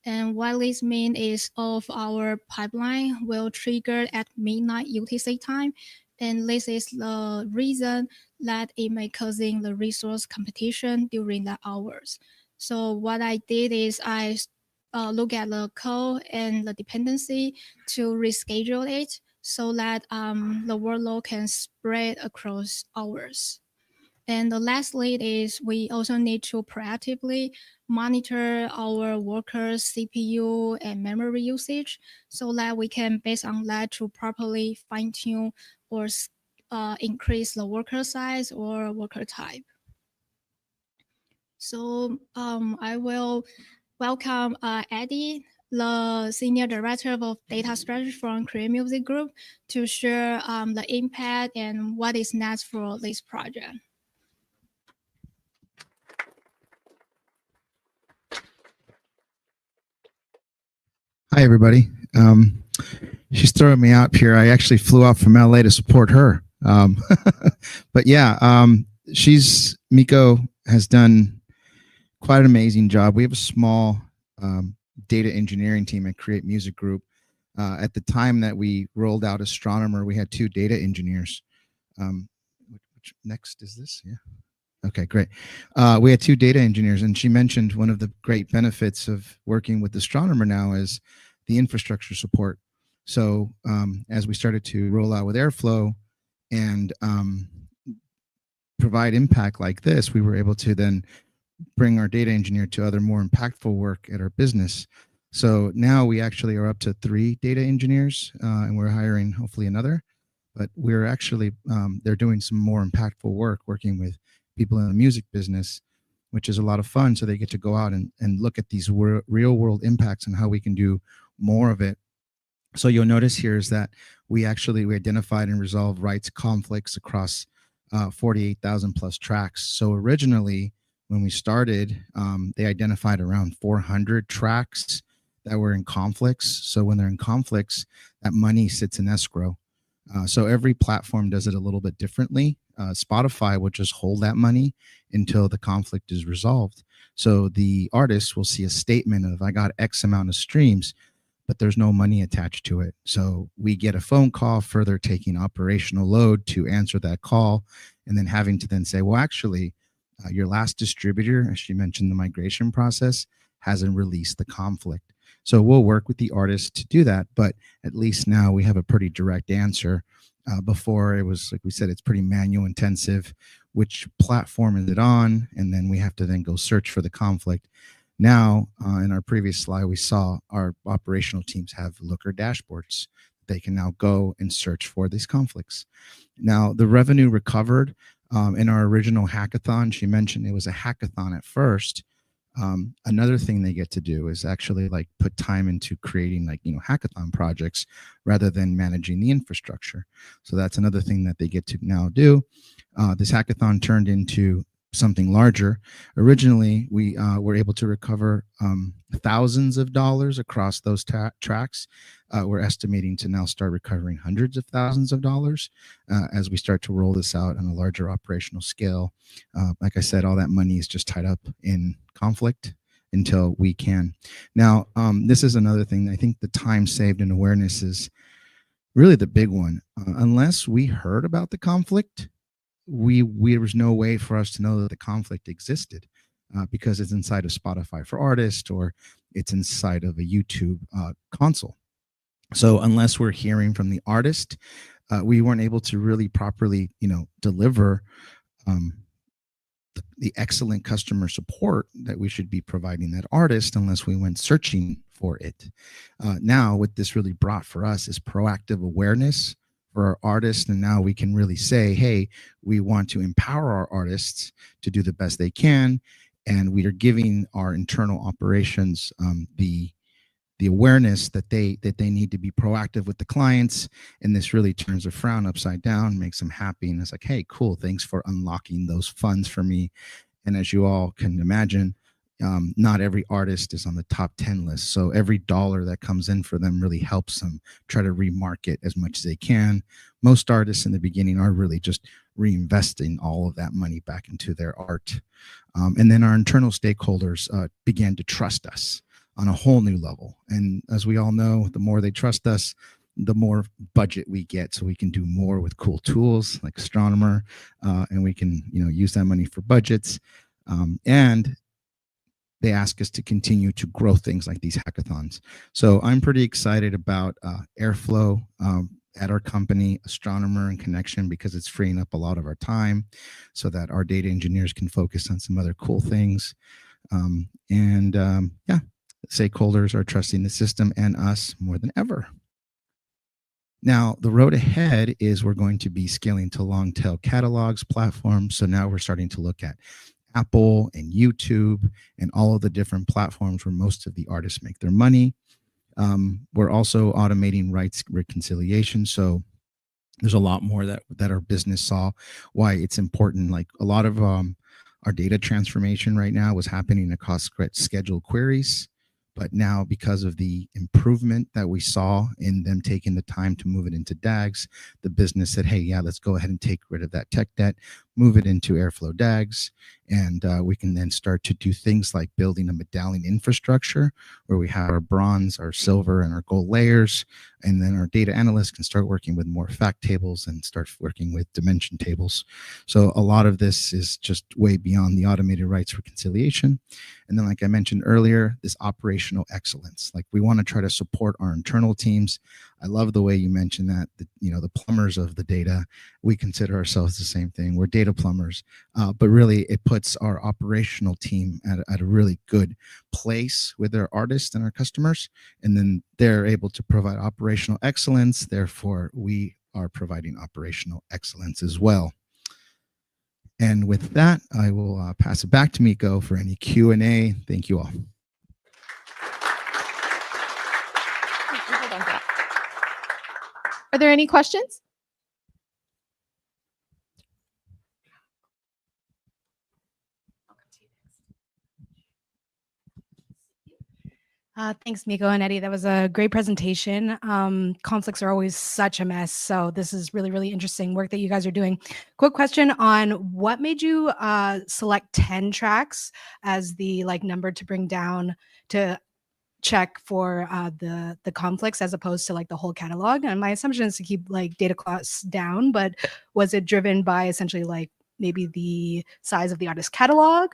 [SPEAKER 4] And what this means is all of our pipeline will trigger at midnight UTC time. And this is the reason that it may causing the resource competition during the hours. So what I did is I look at the code and the dependency to reschedule it so that the workload can spread across hours. And the last lead is we also need to proactively monitor our workers' CPU and memory usage so that we can, based on that, to properly fine-tune or increase the worker size or worker type. So I will welcome Eddie, the Senior Director of Data Strategy from Create Music Group, to share the impact and what is next for this project.
[SPEAKER 5] Hi, everybody. She's throwing me out here. I actually flew out from LA to support her. But yeah, Miko has done quite an amazing job. We have a small data engineering team at Create Music Group. At the time that we rolled out Astronomer, we had 2 data engineers. Which next is this? Yeah. Okay, great. We had 2 data engineers, and she mentioned one of the great benefits of working with Astronomer now is the infrastructure support. So as we started to roll out with Airflow and provide impact like this, we were able to then bring our data engineer to other more impactful work at our business. So now we actually are up to 3 data engineers, and we're hiring hopefully another. But we're actually, they're doing some more impactful work working with people in the music business, which is a lot of fun. So they get to go out and look at these real world impacts and how we can do more of it. So you'll notice here is that we identified and resolved rights conflicts across 48,000 plus tracks. So originally when we started, they identified around 400 tracks that were in conflicts. So when they're in conflicts, that money sits in escrow. So every platform does it a little bit differently. Spotify will just hold that money until the conflict is resolved. So the artist will see a statement of, I got X amount of streams, but there's no money attached to it. So we get a phone call, further taking operational load to answer that call, and then having to then say, well, actually, your last distributor, as you mentioned, the migration process hasn't released the conflict. So we'll work with the artist to do that, but at least now we have a pretty direct answer. Before it was, like we said, it's pretty manual intensive. Which platform is it on? And then we have to then go search for the conflict. Now, in our previous slide, we saw our operational teams have Looker dashboards. They can now go and search for these conflicts. Now, the revenue recovered in our original hackathon, she mentioned it was a hackathon at first. Another thing they get to do is actually like put time into creating like, hackathon projects rather than managing the infrastructure. So that's another thing that they get to now do. This hackathon turned into something larger. Originally, we were able to recover thousands of dollars across those tracks. We're estimating to now start recovering hundreds of thousands of dollars as we start to roll this out on a larger operational scale. Like I said, all that money is just tied up in conflict until we can. Now, this is another thing. I think the time saved in awareness is really the big one. Unless we heard about the conflict, there was no way for us to know that the conflict existed because it's inside of Spotify for Artists or it's inside of a YouTube console. So unless we're hearing from the artist, we weren't able to really properly, deliver the excellent customer support that we should be providing that artist unless we went searching for it. Now, what this really brought for us is proactive awareness for our artists. And now we can really say, hey, we want to empower our artists to do the best they can. And we are giving our internal operations the awareness that they need to be proactive with the clients. And this really turns a frown upside down, makes them happy. And it's like, hey, cool, thanks for unlocking those funds for me. And as you all can imagine, not every artist is on the top 10 list. So every dollar that comes in for them really helps them try to remarket as much as they can. Most artists in the beginning are really just reinvesting all of that money back into their art. And then our internal stakeholders began to trust us on a whole new level. And as we all know, the more they trust us, the more budget we get, so we can do more with cool tools like Astronomer, and we can use that money for budgets. And they ask us to continue to grow things like these hackathons. So I'm pretty excited about Airflow at our company, Astronomer and Connection, because it's freeing up a lot of our time so that our data engineers can focus on some other cool things. Stakeholders are trusting the system and us more than ever. Now, the road ahead is we're going to be scaling to long tail catalogs, platforms. So now we're starting to look at Apple and YouTube and all of the different platforms where most of the artists make their money. We're also automating rights reconciliation. So there's a lot more that our business saw why it's important. Like a lot of our data transformation right now was happening across scheduled queries. But now, because of the improvement that we saw in them taking the time to move it into DAGs, the business said, hey, yeah, let's go ahead and take rid of that tech debt, move it into Airflow DAGs. And we can then start to do things like building a medallion infrastructure where we have our bronze, our silver, and our gold layers. And then our data analysts can start working with more fact tables and start working with dimension tables. So a lot of this is just way beyond the automated rights reconciliation. And then, like I mentioned earlier, this operational excellence. Like we want to try to support our internal teams. I love the way you mentioned that, the plumbers of the data, we consider ourselves the same thing. We're data plumbers, but really it puts our operational team at a really good place with their artists and our customers. And then they're able to provide operational excellence. Therefore, we are providing operational excellence as well. And with that, I will pass it back to Miko for any Q&A. Thank you all.
[SPEAKER 1] Are there any questions?
[SPEAKER 6] Thanks, Miko and Eddie. That was a great presentation. Conflicts are always such a mess. So this is really, really interesting work that you guys are doing. Quick question on what made you select 10 tracks as the number to bring down to check for the conflicts as opposed to the whole catalog? And my assumption is to keep data costs down, but was it driven by essentially maybe the size of the artist catalog?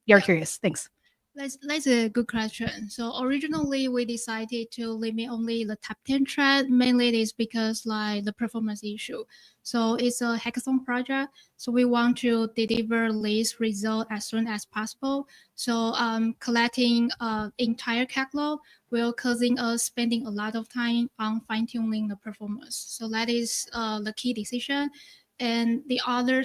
[SPEAKER 6] You're curious. Thanks.
[SPEAKER 4] That's a good question. So originally we decided to limit only the top 10 track. Mainly it is because the performance issue. So it's a hackathon project. So we want to deliver this result as soon as possible. So collecting entire catalog will causing us spending a lot of time on fine tuning the performance. So that is the key decision. And the other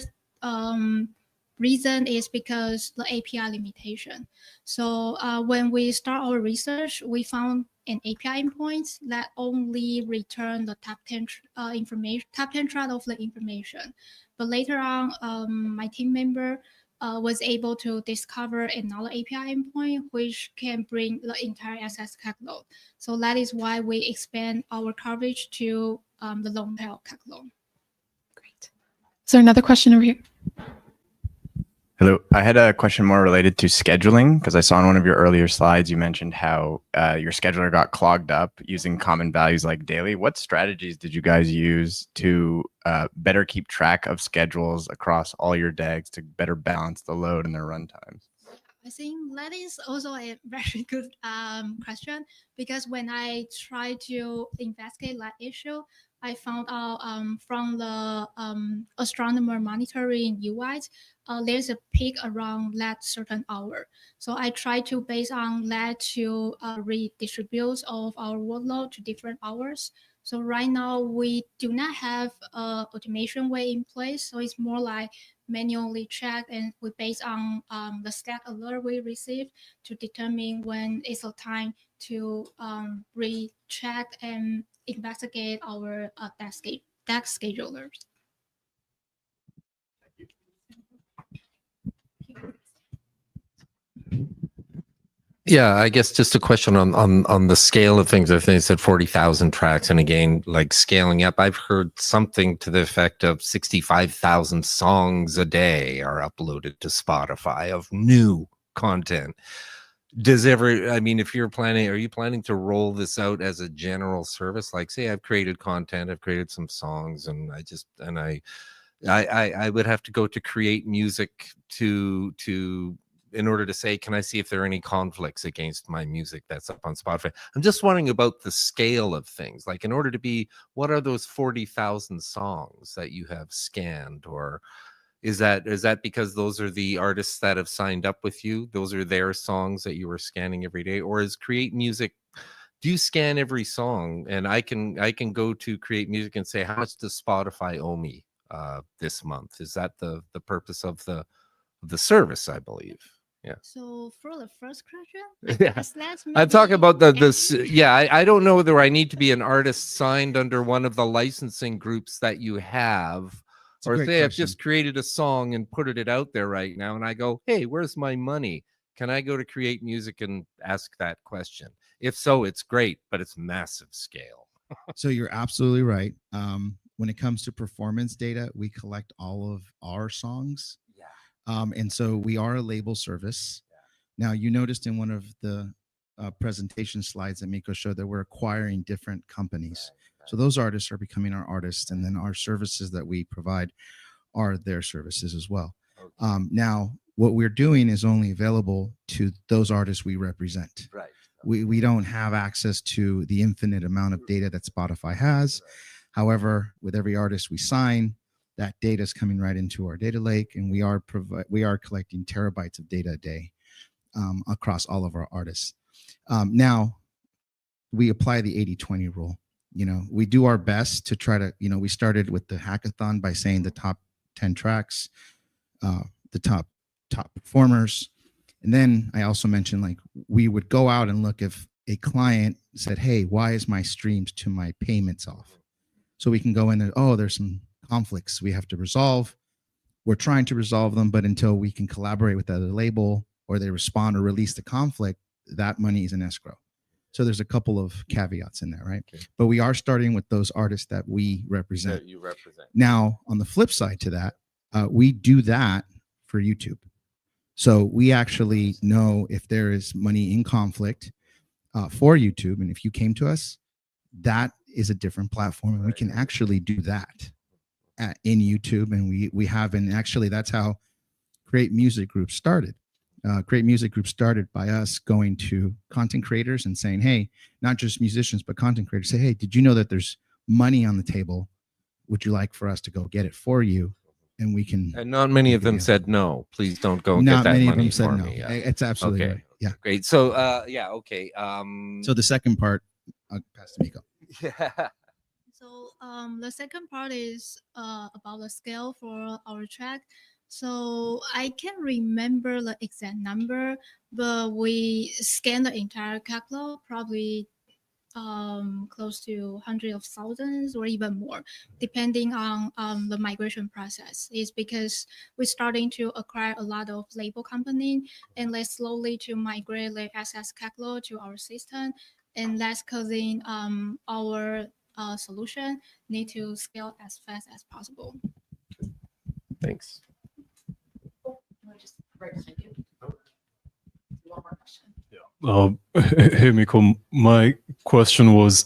[SPEAKER 4] reason is because the API limitation. So when we start our research, we found an API endpoint that only return the top 10 information, top 10 track of the information. But later on, my team member was able to discover another API endpoint which can bring the entire SS catalog. So that is why we expand our coverage to the long tail catalog.
[SPEAKER 1] Great. Is there another question over here?
[SPEAKER 7] Hello, I had a question more related to scheduling, because I saw in one of your earlier slides you mentioned how your scheduler got clogged up using common values like daily. What strategies did you guys use to better keep track of schedules across all your DAGs to better balance the load and their runtimes?
[SPEAKER 4] I think that is also a very good question, because when I try to investigate that issue, I found out from the astronomer monitoring UIs, there's a peak around that certain hour. So I try to, based on that, to redistribute all of our workload to different hours. So right now we do not have a automation way in place. So it's more like manually check, and we based on the stat alert we received to determine when it's a time to recheck and investigate our DAG schedulers.
[SPEAKER 8] Yeah, I guess just a question on the scale of things. I think they said 40,000 tracks, and again, like scaling up, I've heard something to the effect of 65,000 songs a day are uploaded to Spotify of new content. I mean, if you're planning, are you planning to roll this out as a general service? Like, say, I've created content, I've created some songs, and I would have to go to create music in order to say, can I see if there are any conflicts against my music that's up on Spotify? I'm just wondering about the scale of things. Like, in order to be, what are those 40,000 songs that you have scanned? Or is that because those are the artists that have signed up with you? Those are their songs that you are scanning every day? Or is Create Music, do you scan every song? And I can go to Create Music and say, how much does Spotify owe me this month? Is that the purpose of the service, I believe? Yeah.
[SPEAKER 4] So for the first question,
[SPEAKER 8] yeah, I'm talking about I don't know whether I need to be an artist signed under one of the licensing groups that you have, or say I've just created a song and put it out there right now, and I go, hey, where's my money? Can I go to Create Music and ask that question? If so, it's great, but it's massive scale.
[SPEAKER 5] So you're absolutely right. When it comes to performance data, we collect all of our songs. And so we are a label service. Now, you noticed in one of the presentation slides that Miko showed that we're acquiring different companies. So those artists are becoming our artists, and then our services that we provide are their services as well. Now, what we're doing is only available to those artists we represent.
[SPEAKER 8] Right.
[SPEAKER 5] We don't have access to the infinite amount of data that Spotify has. However, with every artist we sign, that data is coming right into our data lake, and we are collecting terabytes of data a day across all of our artists. Now, we apply the 80-20 rule. You know, we do our best to try to, we started with the hackathon by saying the top 10 tracks, the top performers. And then I also mentioned, like, we would go out and look if a client said, hey, why is my streams to my payments off? So we can go in and, oh, there's some conflicts we have to resolve. We're trying to resolve them, but until we can collaborate with the other label or they respond or release the conflict, that money is in escrow. So there's a couple of caveats in there, right? Okay. But we are starting with those artists that we represent.
[SPEAKER 8] That you represent.
[SPEAKER 5] Now, on the flip side to that, we do that for YouTube. So we actually know if there is money in conflict for YouTube, and if you came to us, that is a different platform, and we can actually do that in YouTube. And we have, and actually that's how Create Music Group started. Create Music Group started by us going to content creators and saying, hey, not just musicians, but content creators, say, hey, did you know that there's money on the table? Would you like for us to go get it for you? And we can.
[SPEAKER 8] And not many of them said no. Please don't go get that money.
[SPEAKER 5] Not many of them said no.
[SPEAKER 8] Me. Yeah.
[SPEAKER 5] It's absolutely
[SPEAKER 8] okay.
[SPEAKER 5] right. Yeah.
[SPEAKER 8] Great. So okay.
[SPEAKER 5] So the second part, I'll pass to Miko.
[SPEAKER 8] Yeah.
[SPEAKER 4] So the second part is about the scale for our track. So I can't remember the exact number, but we scanned the entire catalog, probably close to hundreds of thousands or even more, depending on the migration process. It's because we're starting to acquire a lot of label company, and let's slowly to migrate the SS catalog to our system, and that's causing our solution need to scale as fast as possible.
[SPEAKER 8] Thanks.
[SPEAKER 3] Hey, Miko, my question was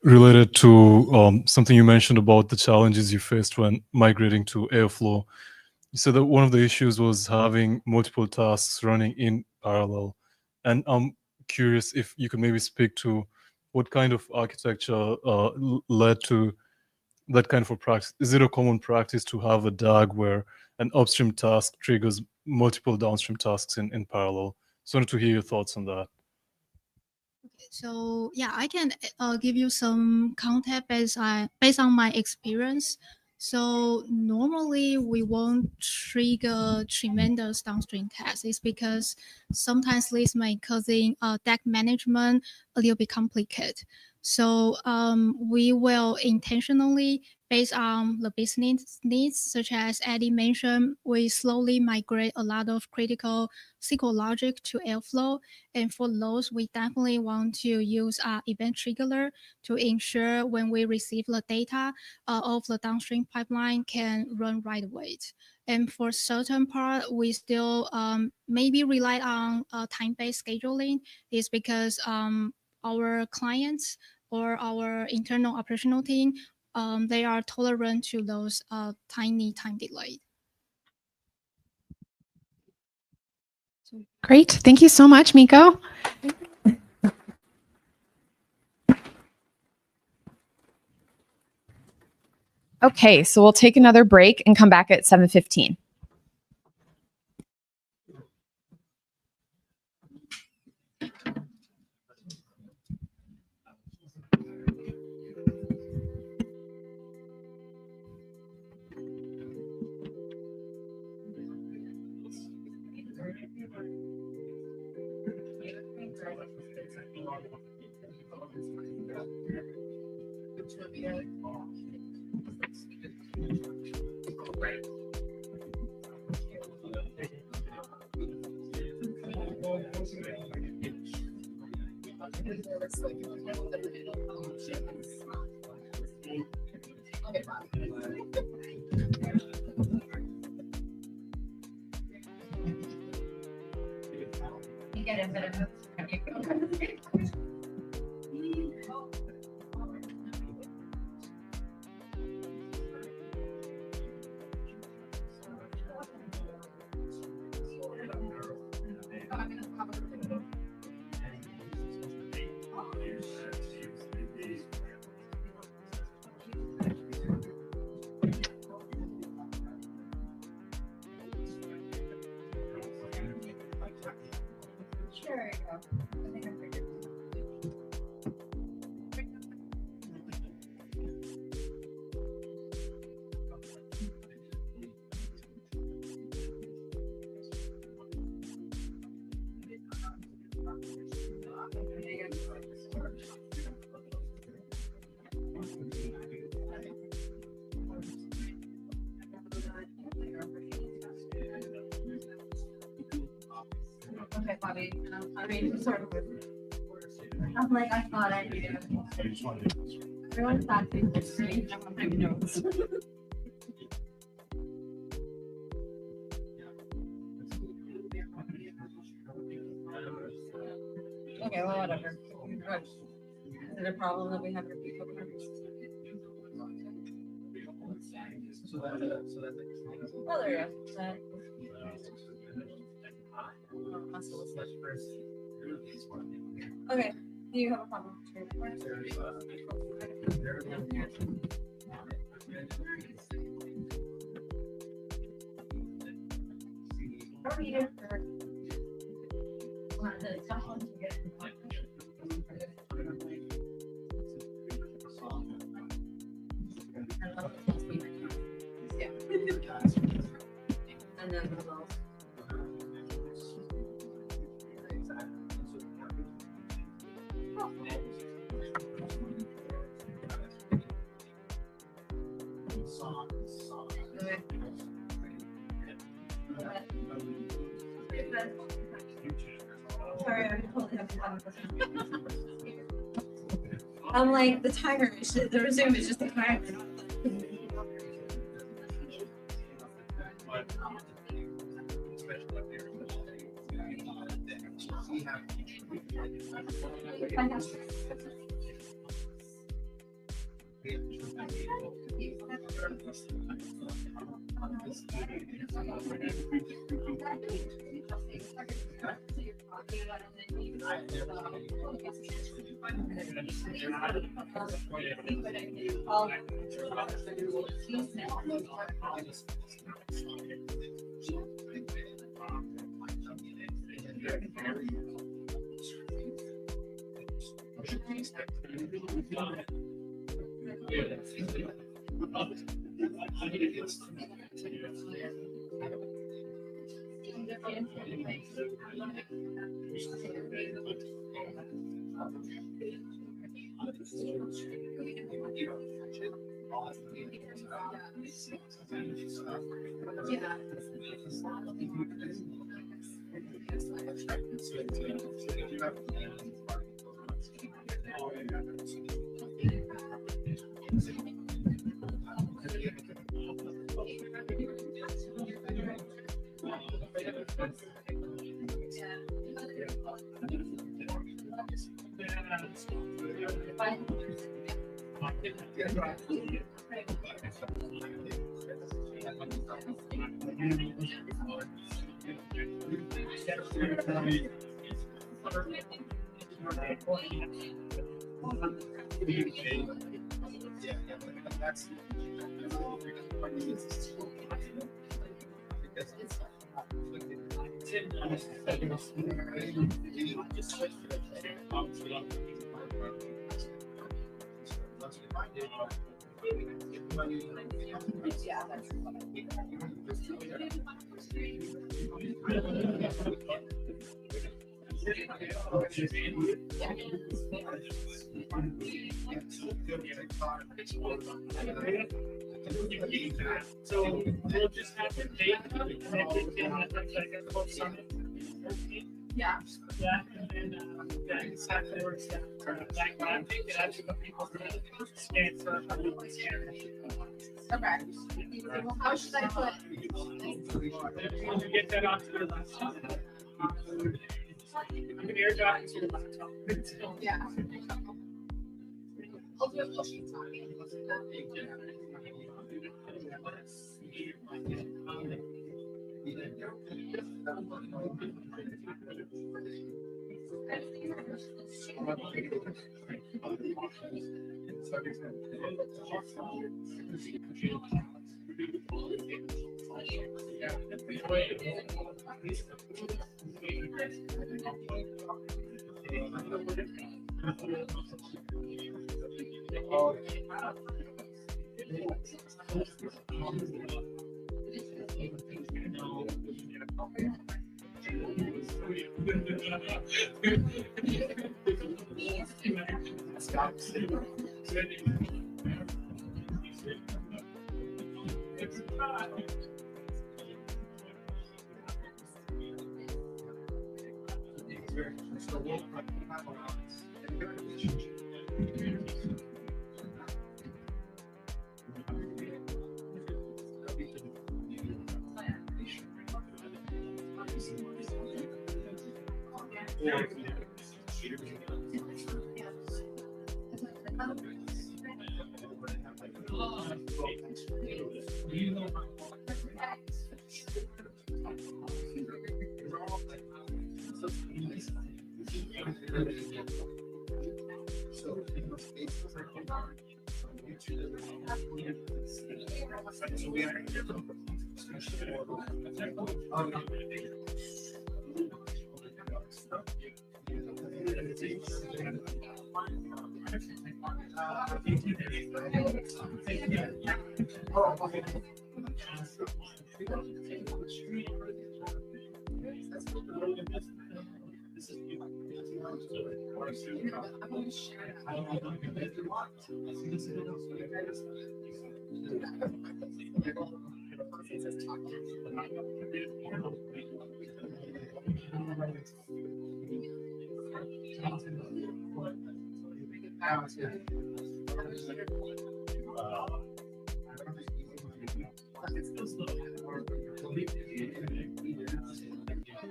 [SPEAKER 3] related to something you mentioned about the challenges you faced when migrating to Airflow. You said that one of the issues was having multiple tasks running in parallel. And I'm curious if you could maybe speak to what kind of architecture led to that kind of a practice. Is it a common practice to have a DAG where an upstream task triggers multiple downstream tasks in parallel? So I wanted to hear your thoughts on that.
[SPEAKER 4] So yeah, I can give you some context based on my experience. So normally we won't trigger tremendous downstream tasks. It's because sometimes this may causing DAG management a little bit complicated. So we will intentionally, based on the business needs, such as Eddie mentioned, we slowly migrate a lot of critical SQL logic to Airflow. And for those, we definitely want to use event trigger to ensure when we receive the data of the downstream pipeline can run right away. And for certain part, we still maybe rely on time-based scheduling is because our clients or our internal operational team, they are tolerant to those tiny time delay.
[SPEAKER 1] Great. Thank you so much, Miko. Okay, so we'll take another break and come back at 7:15.
[SPEAKER 9] Okay, Bobby. I mean, sort of. I'm like, I thought I did. Everyone's acting strange. I want my notes. Okay, well, whatever. Is it a problem that we have repeat bookmarks? Oh, there you go. Okay, do you have a problem? then the little. Sorry, I'm totally I'm like, the timer, the resume is just the timer.
[SPEAKER 10] So we'll just have to date yeah, and then afterwards, that graphic, it actually got people scan for
[SPEAKER 1] Okay. How should I put?
[SPEAKER 10] when you get that onto your laptop. You can airdrop it to your laptop.
[SPEAKER 1] Yeah. I'll do it while she's talking.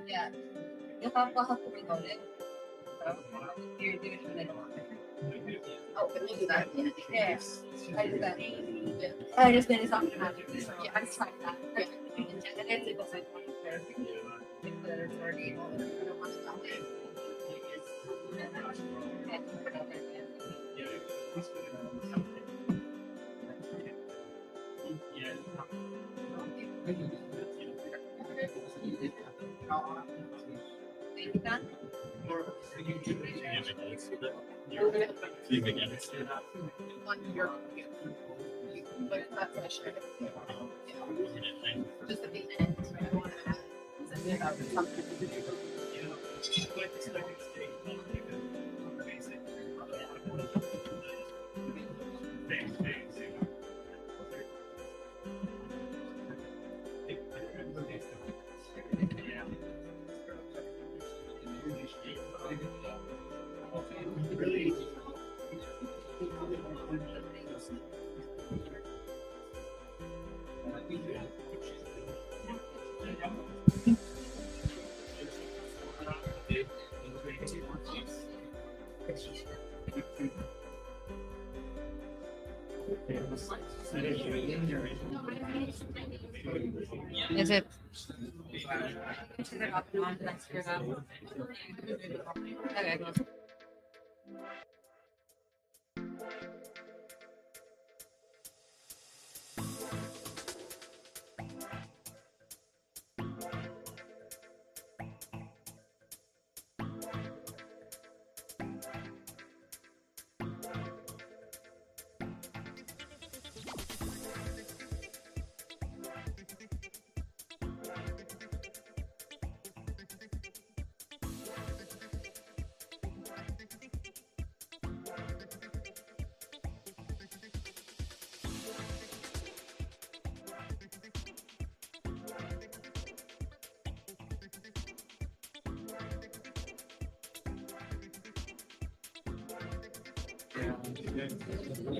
[SPEAKER 9] Yeah. You'll have to reload it. So, you're doing it in the middle of it. Oh, but look at that. Yeah. I did that. I just finished talking about it. Yeah, I just tried that. Yeah. And then it doesn't it's already all the I don't want to stop it. Just at the end, I want to add something to do. Is it? Okay.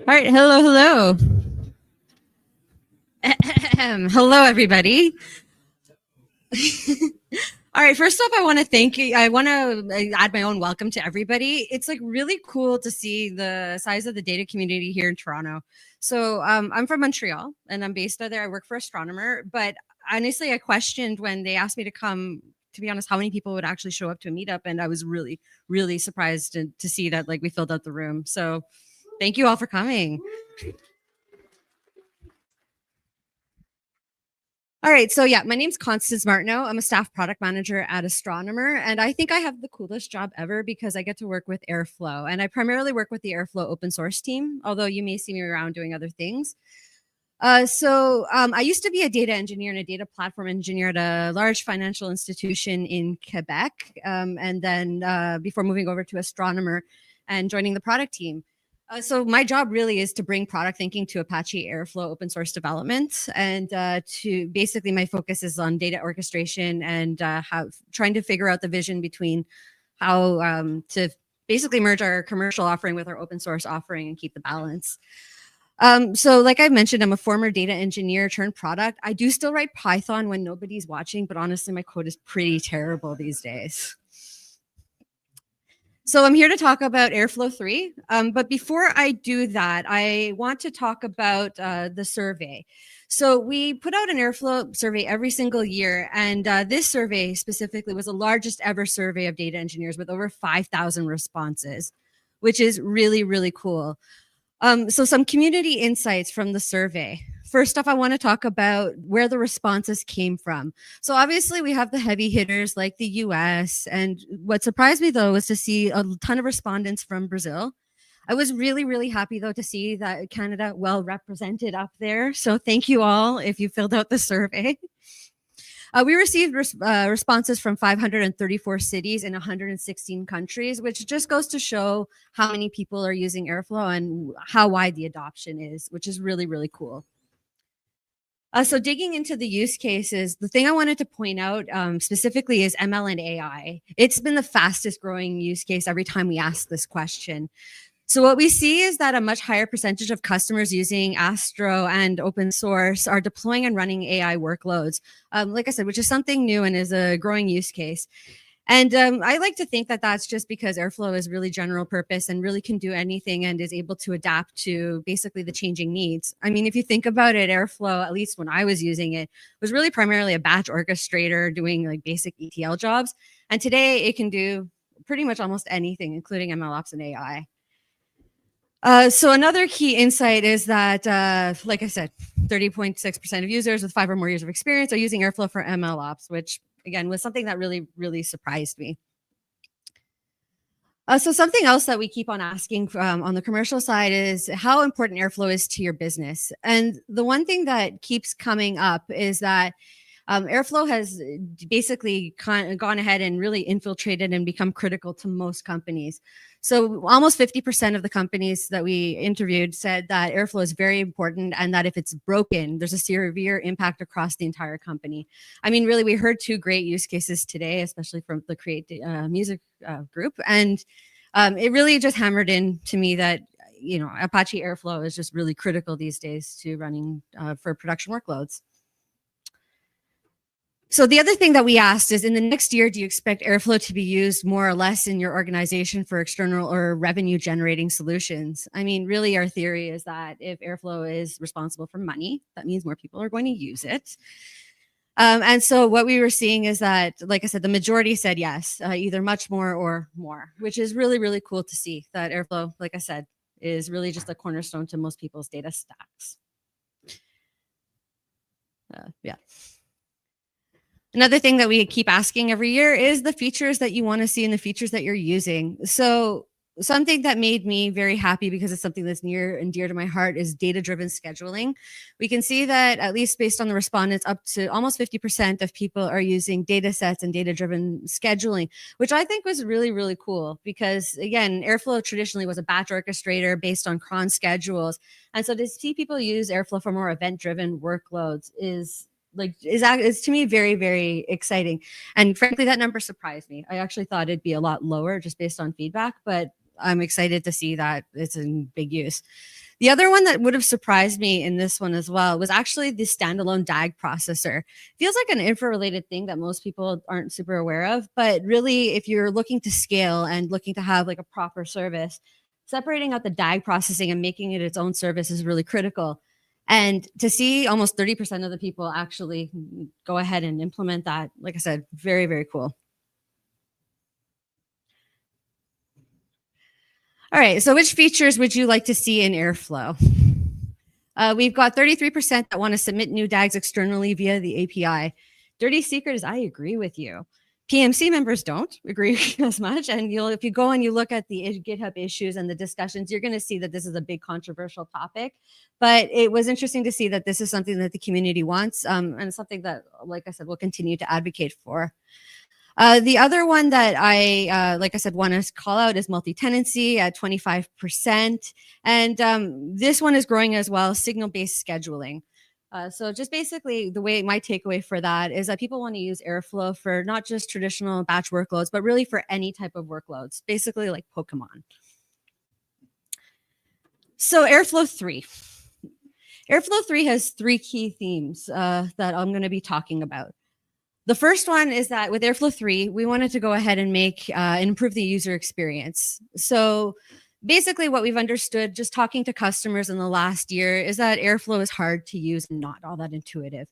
[SPEAKER 11] All right, hello. Hello, everybody. All right, first off, I want to thank you. I want to add my own welcome to everybody. It's like really cool to see the size of the data community here in Toronto. So I'm from Montreal and I'm based out there. I work for Astronomer, but honestly, I questioned when they asked me to come, to be honest, how many people would actually show up to a meetup. And I was really, really surprised to see that like we filled out the room. So thank you all for coming. All right, so yeah, my name's Constance Martineau. I'm a staff product manager at Astronomer, and I think I have the coolest job ever because I get to work with Airflow, and I primarily work with the Airflow open source team, although you may see me around doing other things. I used to be a data engineer and a data platform engineer at a large financial institution in Quebec, and then before moving over to Astronomer and joining the product team. So my job really is to bring product thinking to Apache Airflow open source development, and to basically my focus is on data orchestration and trying to figure out the vision between how to basically merge our commercial offering with our open source offering and keep the balance. So like I mentioned, I'm a former data engineer turned product. I do still write Python when nobody's watching, but honestly, my code is pretty terrible these days. So I'm here to talk about Airflow 3. But before I do that, I want to talk about the survey. So we put out an Airflow survey every single year. And this survey specifically was the largest ever survey of data engineers with over 5,000 responses, which is really, really cool. So some community insights from the survey. First off, I want to talk about where the responses came from. So obviously we have the heavy hitters like the US. And what surprised me though was to see a ton of respondents from Brazil. I was really, really happy though to see that Canada well represented up there. So thank you all if you filled out the survey. We received responses from 534 cities in 116 countries, which just goes to show how many people are using Airflow and how wide the adoption is, which is really, really cool. So digging into the use cases, the thing I wanted to point out specifically is ML and AI. It's been the fastest growing use case every time we ask this question. So what we see is that a much higher percentage of customers using Astro and open source are deploying and running AI workloads, like I said, which is something new and is a growing use case. And I like to think that that's just because Airflow is really general purpose and really can do anything and is able to adapt to basically the changing needs. I mean, if you think about it, Airflow, at least when I was using it, was really primarily a batch orchestrator doing like basic ETL jobs. And today it can do pretty much almost anything, including MLOps and AI. So another key insight is that, like I said, 30.6% of users with 5 or more years of experience are using Airflow for MLOps, which again was something that really, really surprised me. So something else that we keep on asking on the commercial side is how important Airflow is to your business. And the one thing that keeps coming up is that Airflow has basically gone ahead and really infiltrated and become critical to most companies. So almost 50% of the companies that we interviewed said that Airflow is very important and that if it's broken, there's a severe impact across the entire company. I mean, really, we heard 2 great use cases today, especially from the Create Music group. And it really just hammered in to me that, you know, Apache Airflow is just really critical these days to running for production workloads. So the other thing that we asked is, in the next year, do you expect Airflow to be used more or less in your organization for external or revenue generating solutions? I mean, really, our theory is that if Airflow is responsible for money, that means more people are going to use it. And so what we were seeing is that, like I said, the majority said yes, either much more or more, which is really, really cool to see that Airflow, like I said, is really just a cornerstone to most people's data stacks. Yeah. Another thing that we keep asking every year is the features that you want to see and the features that you're using. So something that made me very happy, because it's something that's near and dear to my heart, is data-driven scheduling. We can see that, at least based on the respondents, up to almost 50% of people are using data sets and data-driven scheduling, which I think was really, really cool because, again, Airflow traditionally was a batch orchestrator based on cron schedules. And so to see people use Airflow for more event-driven workloads is to me very, very exciting. And frankly, that number surprised me. I actually thought it'd be a lot lower just based on feedback, but I'm excited to see that it's in big use. The other one that would have surprised me in this one as well was actually the standalone DAG processor. Feels like an infra-related thing that most people aren't super aware of, but really, if you're looking to scale and looking to have like a proper service, separating out the DAG processing and making it its own service is really critical. And to see almost 30% of the people actually go ahead and implement that, like I said, very, very cool. All right, so which features would you like to see in Airflow? We've got 33% that want to submit new DAGs externally via the API. Dirty secret is I agree with you. PMC members don't agree as much. And if you go and you look at the GitHub issues and the discussions, you're going to see that this is a big controversial topic. But it was interesting to see that this is something that the community wants, and something that, like I said, we'll continue to advocate for. The other one that I, like I said, want to call out is multi-tenancy at 25%. And this one is growing as well, signal-based scheduling. So just basically my takeaway for that is that people want to use Airflow for not just traditional batch workloads, but really for any type of workloads, basically like Pokemon. So Airflow 3. Airflow 3 has 3 key themes that I'm going to be talking about. The first one is that with Airflow 3, we wanted to go ahead and make and improve the user experience. So basically what we've understood just talking to customers in the last year is that Airflow is hard to use and not all that intuitive.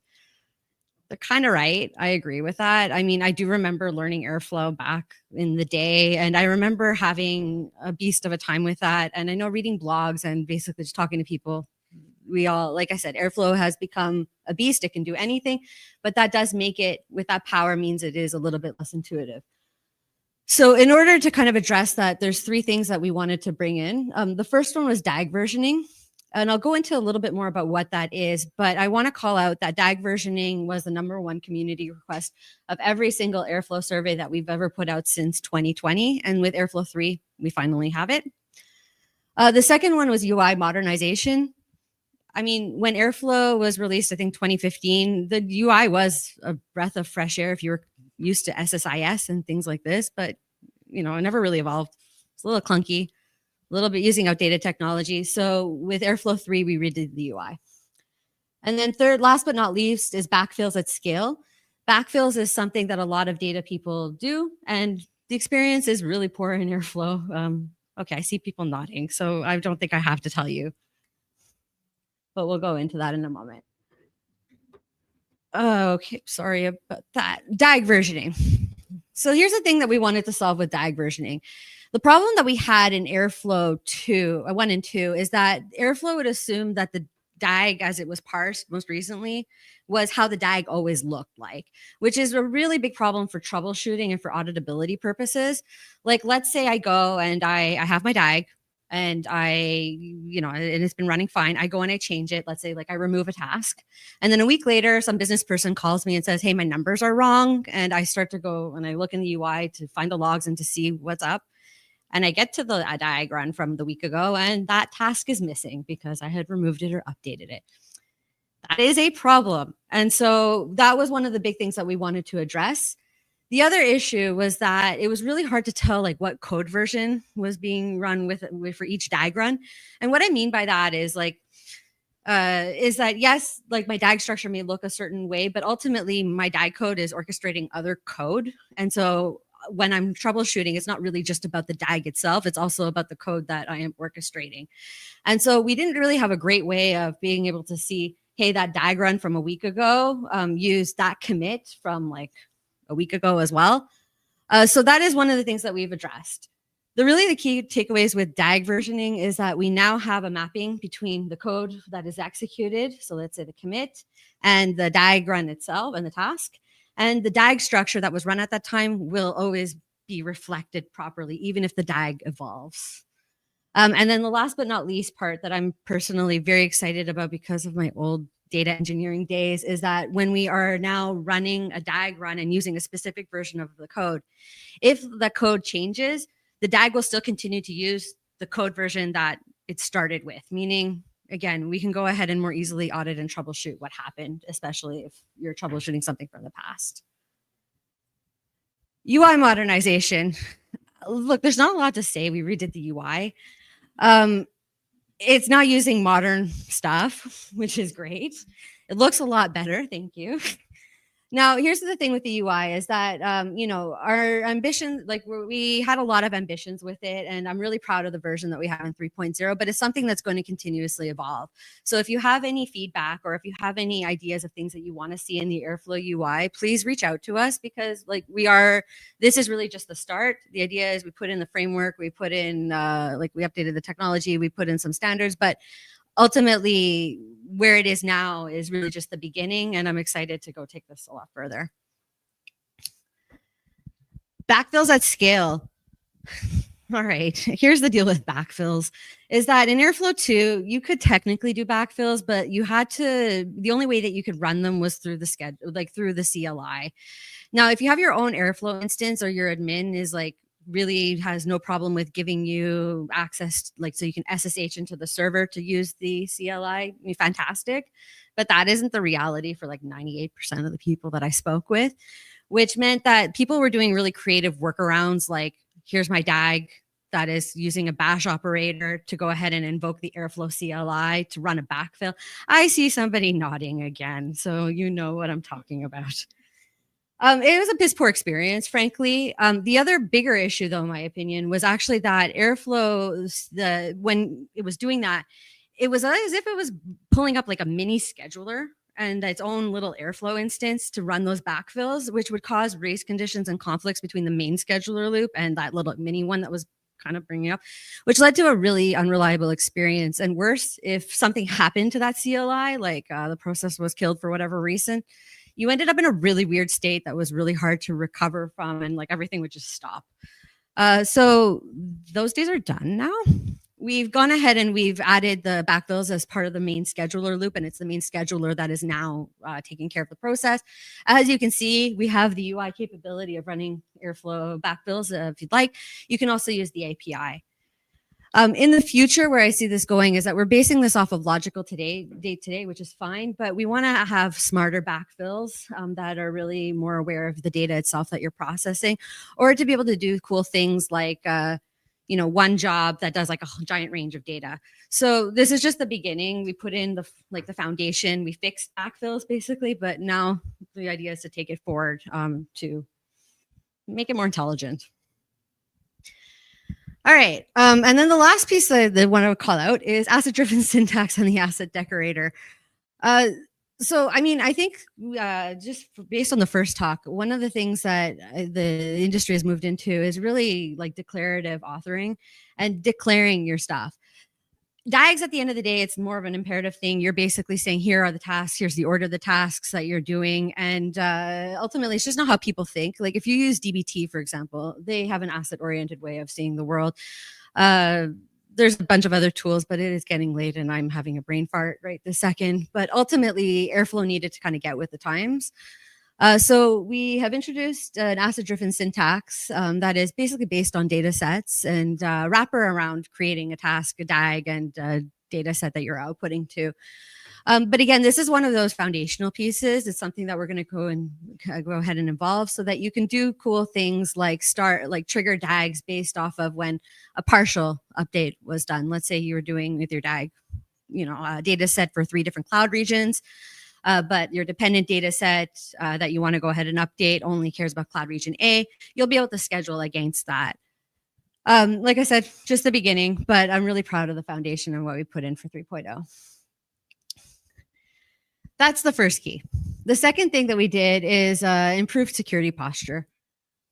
[SPEAKER 11] They're kind of right. I agree with that. I mean, I do remember learning Airflow back in the day, and I remember having a beast of a time with that. And I know reading blogs and basically just talking to people, we all, like I said, Airflow has become a beast. It can do anything, but that does make it, with that power, means it is a little bit less intuitive. So in order to kind of address that, there's 3 things that we wanted to bring in. The first one was DAG versioning. And I'll go into a little bit more about what that is, but I want to call out that DAG versioning was the #1 community request of every single Airflow survey that we've ever put out since 2020. And with Airflow 3, we finally have it. The second one was UI modernization. I mean, when Airflow was released, I think 2015, the UI was a breath of fresh air if you were used to SSIS and things like this, but it never really evolved. It's a little clunky, a little bit using outdated technology. So with Airflow 3, we redid the UI. And then third, last but not least, is backfills at scale. Backfills is something that a lot of data people do, and the experience is really poor in Airflow. Okay, I see people nodding, so I don't think I have to tell you, but we'll go into that in a moment. Okay, sorry about that. DAG versioning. So here's the thing that we wanted to solve with DAG versioning. The problem that we had in Airflow 1 and 2 is that Airflow would assume that the DAG, as it was parsed most recently, was how the DAG always looked like, which is a really big problem for troubleshooting and for auditability purposes. Like, let's say I go and I have my DAG, and and it's been running fine. I go and I change it. Let's say like I remove a task. And then a week later, some business person calls me and says, hey, my numbers are wrong. And I start to go and I look in the UI to find the logs and to see what's up. And I get to the DAG run from the week ago, and that task is missing because I had removed it or updated it. That is a problem. And so that was one of the big things that we wanted to address. The other issue was that it was really hard to tell like what code version was being run with for each DAG run. And what I mean by that is is that yes, like my DAG structure may look a certain way, but ultimately my DAG code is orchestrating other code. And so when I'm troubleshooting, it's not really just about the DAG itself. It's also about the code that I am orchestrating. And so we didn't really have a great way of being able to see, hey, that DAG run from a week ago, use that commit from like a week ago as well. So that is one of the things that we've addressed. The key takeaways with DAG versioning is that we now have a mapping between the code that is executed, so let's say the commit, and the DAG run itself and the task. And the DAG structure that was run at that time will always be reflected properly, even if the DAG evolves. And then the last but not least part that I'm personally very excited about because of my old data engineering days is that when we are now running a DAG run and using a specific version of the code, if the code changes, the DAG will still continue to use the code version that it started with, meaning, again, we can go ahead and more easily audit and troubleshoot what happened, especially if you're troubleshooting something from the past. UI modernization. Look, there's not a lot to say. We redid the UI. It's not using modern stuff, which is great. It looks a lot better. Thank you. Now, here's the thing with the UI is that, our ambition, like we had a lot of ambitions with it, and I'm really proud of the version that we have in 3.0, but it's something that's going to continuously evolve. So if you have any feedback or if you have any ideas of things that you want to see in the Airflow UI, please reach out to us because this is really just the start. The idea is we put in the framework, we put in, we updated the technology, we put in some standards, but ultimately where it is now is really just the beginning, and I'm excited to go take this a lot further. Backfills at scale. All right, here's the deal with backfills is that in Airflow 2, you could technically do backfills, but the only way that you could run them was through the schedule, through the CLI. Now, if you have your own Airflow instance or your admin is really has no problem with giving you access, so you can SSH into the server to use the CLI, fantastic. But that isn't the reality for 98% of the people that I spoke with, which meant that people were doing really creative workarounds here's my DAG that is using a bash operator to go ahead and invoke the Airflow CLI to run a backfill. I see somebody nodding again, so you know what I'm talking about. It was a piss poor experience, frankly. The other bigger issue, though, in my opinion, was actually that Airflow, when it was doing that, it was as if it was pulling up a mini scheduler and its own little Airflow instance to run those backfills, which would cause race conditions and conflicts between the main scheduler loop and that little mini one that was kind of bringing up, which led to a really unreliable experience. And worse, if something happened to that CLI, the process was killed for whatever reason, you ended up in a really weird state that was really hard to recover from, and everything would just stop. So those days are done now. we've gone ahead and we've added the backfills as part of the main scheduler loop, and it's the main scheduler that is now taking care of the process. As you can see, we have the UI capability of running Airflow backfills if you'd like. You can also use the API. In the future, where I see this going is that we're basing this off of logical date today, which is fine, but we want to have smarter backfills that are really more aware of the data itself that you're processing, or to be able to do cool things like, one job that does like a giant range of data. So this is just the beginning. We put in the foundation, we fixed backfills basically, but now the idea is to take it forward to make it more intelligent. All right. And then the last piece that I want to call out is asset-driven syntax and the asset decorator. So, I mean, I think just based on the first talk, one of the things that the industry has moved into is really like declarative authoring and declaring your stuff. DAGs, at the end of the day, it's more of an imperative thing. You're basically saying, here are the tasks, here's the order of the tasks that you're doing. And ultimately, it's just not how people think. Like if you use DBT, for example, they have an asset-oriented way of seeing the world. There's a bunch of other tools, but it is getting late and I'm having a brain fart right this second. But ultimately, Airflow needed to kind of get with the times. So we have introduced an asset-driven syntax that is basically based on data sets and wrapper around creating a task, a DAG, and a data set that you're outputting to. But again, this is one of those foundational pieces. It's something that we're going to go ahead and evolve so that you can do cool things like trigger DAGs based off of when a partial update was done. Let's say you were doing with your DAG, a data set for 3 different cloud regions. But your dependent data set that you want to go ahead and update only cares about cloud region A. You'll be able to schedule against that. Like I said, just the beginning, but I'm really proud of the foundation and what we put in for 3.0. That's the first key. The second thing that we did is improved security posture.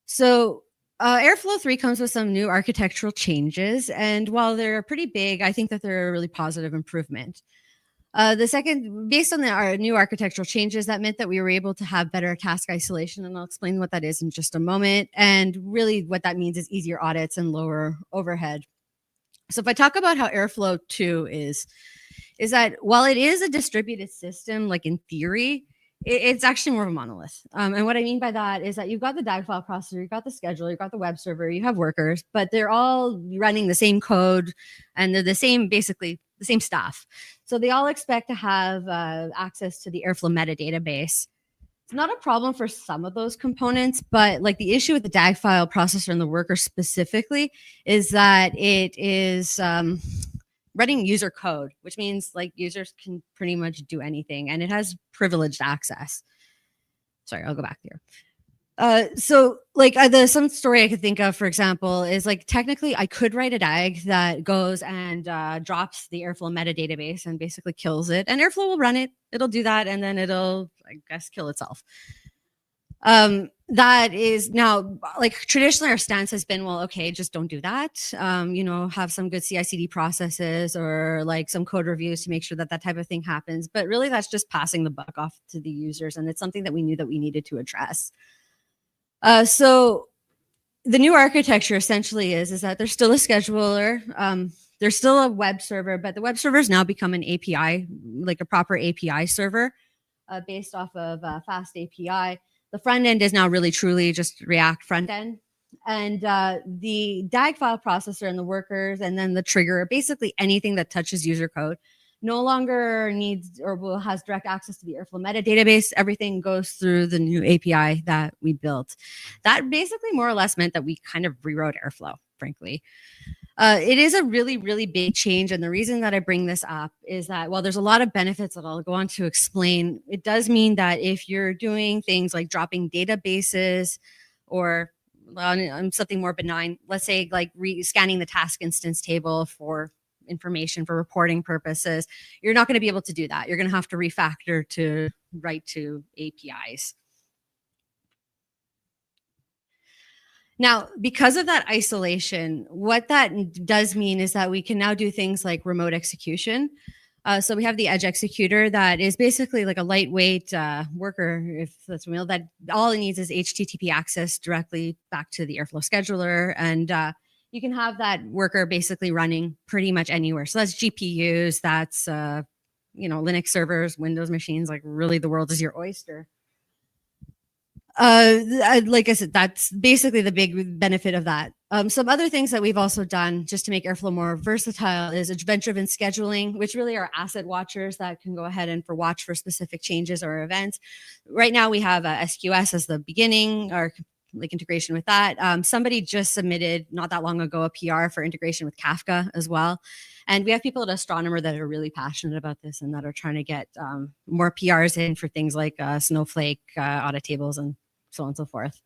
[SPEAKER 11] So Airflow 3 comes with some new architectural changes. And while they're pretty big, I think that they're a really positive improvement. The second, based on our new architectural changes, that meant that we were able to have better task isolation, and I'll explain what that is in just a moment. And really what that means is easier audits and lower overhead. So if I talk about how Airflow 2 is that while it is a distributed system, like in theory, it's actually more of a monolith. And what I mean by that is that you've got the DAG file processor, you've got the scheduler, you've got the web server, you have workers, but they're all running the same code and they're basically the same stuff. So they all expect to have access to the Airflow metadata base. It's not a problem for some of those components, but like the issue with the DAG file processor and the worker specifically is that it is running user code, which means like users can pretty much do anything and it has privileged access. Sorry, I'll go back here. So like some story I could think of, for example, is like technically I could write a DAG that goes and drops the Airflow metadata base and basically kills it, and Airflow will run it. It'll do that, and then it'll, I guess, kill itself. That is now, like traditionally our stance has been, well, okay, just don't do that. Have some good CI/CD processes or like some code reviews to make sure that that type of thing happens. But really that's just passing the buck off to the users. And it's something that we knew that we needed to address. So the new architecture essentially is that there's still a scheduler, there's still a web server, but the web server has now become an API, like a proper API server based off of Fast API. The front end is now really truly just React front end. And the DAG file processor and the workers and then the trigger, basically anything that touches user code, no longer needs or has direct access to the Airflow metadata base. Everything goes through the new API that we built. That basically more or less meant that we kind of rewrote Airflow, frankly. It is a really, really big change. And the reason that I bring this up is that while there's a lot of benefits that I'll go on to explain, it does mean that if you're doing things like dropping databases or something more benign, let's say like scanning the task instance table for information for reporting purposes, you're not going to be able to do that. You're going to have to refactor to write to APIs. Now, because of that isolation, what that does mean is that we can now do things like remote execution. So we have the edge executor that is basically like a lightweight worker, if that's real, that all it needs is HTTP access directly back to the Airflow scheduler. And you can have that worker basically running pretty much anywhere. So that's GPUs, that's Linux servers, Windows machines, like really the world is your oyster. Like I said, that's basically the big benefit of that. Some other things that we've also done just to make Airflow more versatile is event-driven scheduling, which really are asset watchers that can go ahead and watch for specific changes or events. Right now we have SQS as the beginning, or like integration with that. Somebody just submitted not that long ago a PR for integration with Kafka as well. And we have people at Astronomer that are really passionate about this and that are trying to get more PRs in for things like Snowflake, audit tables, and so on and so forth.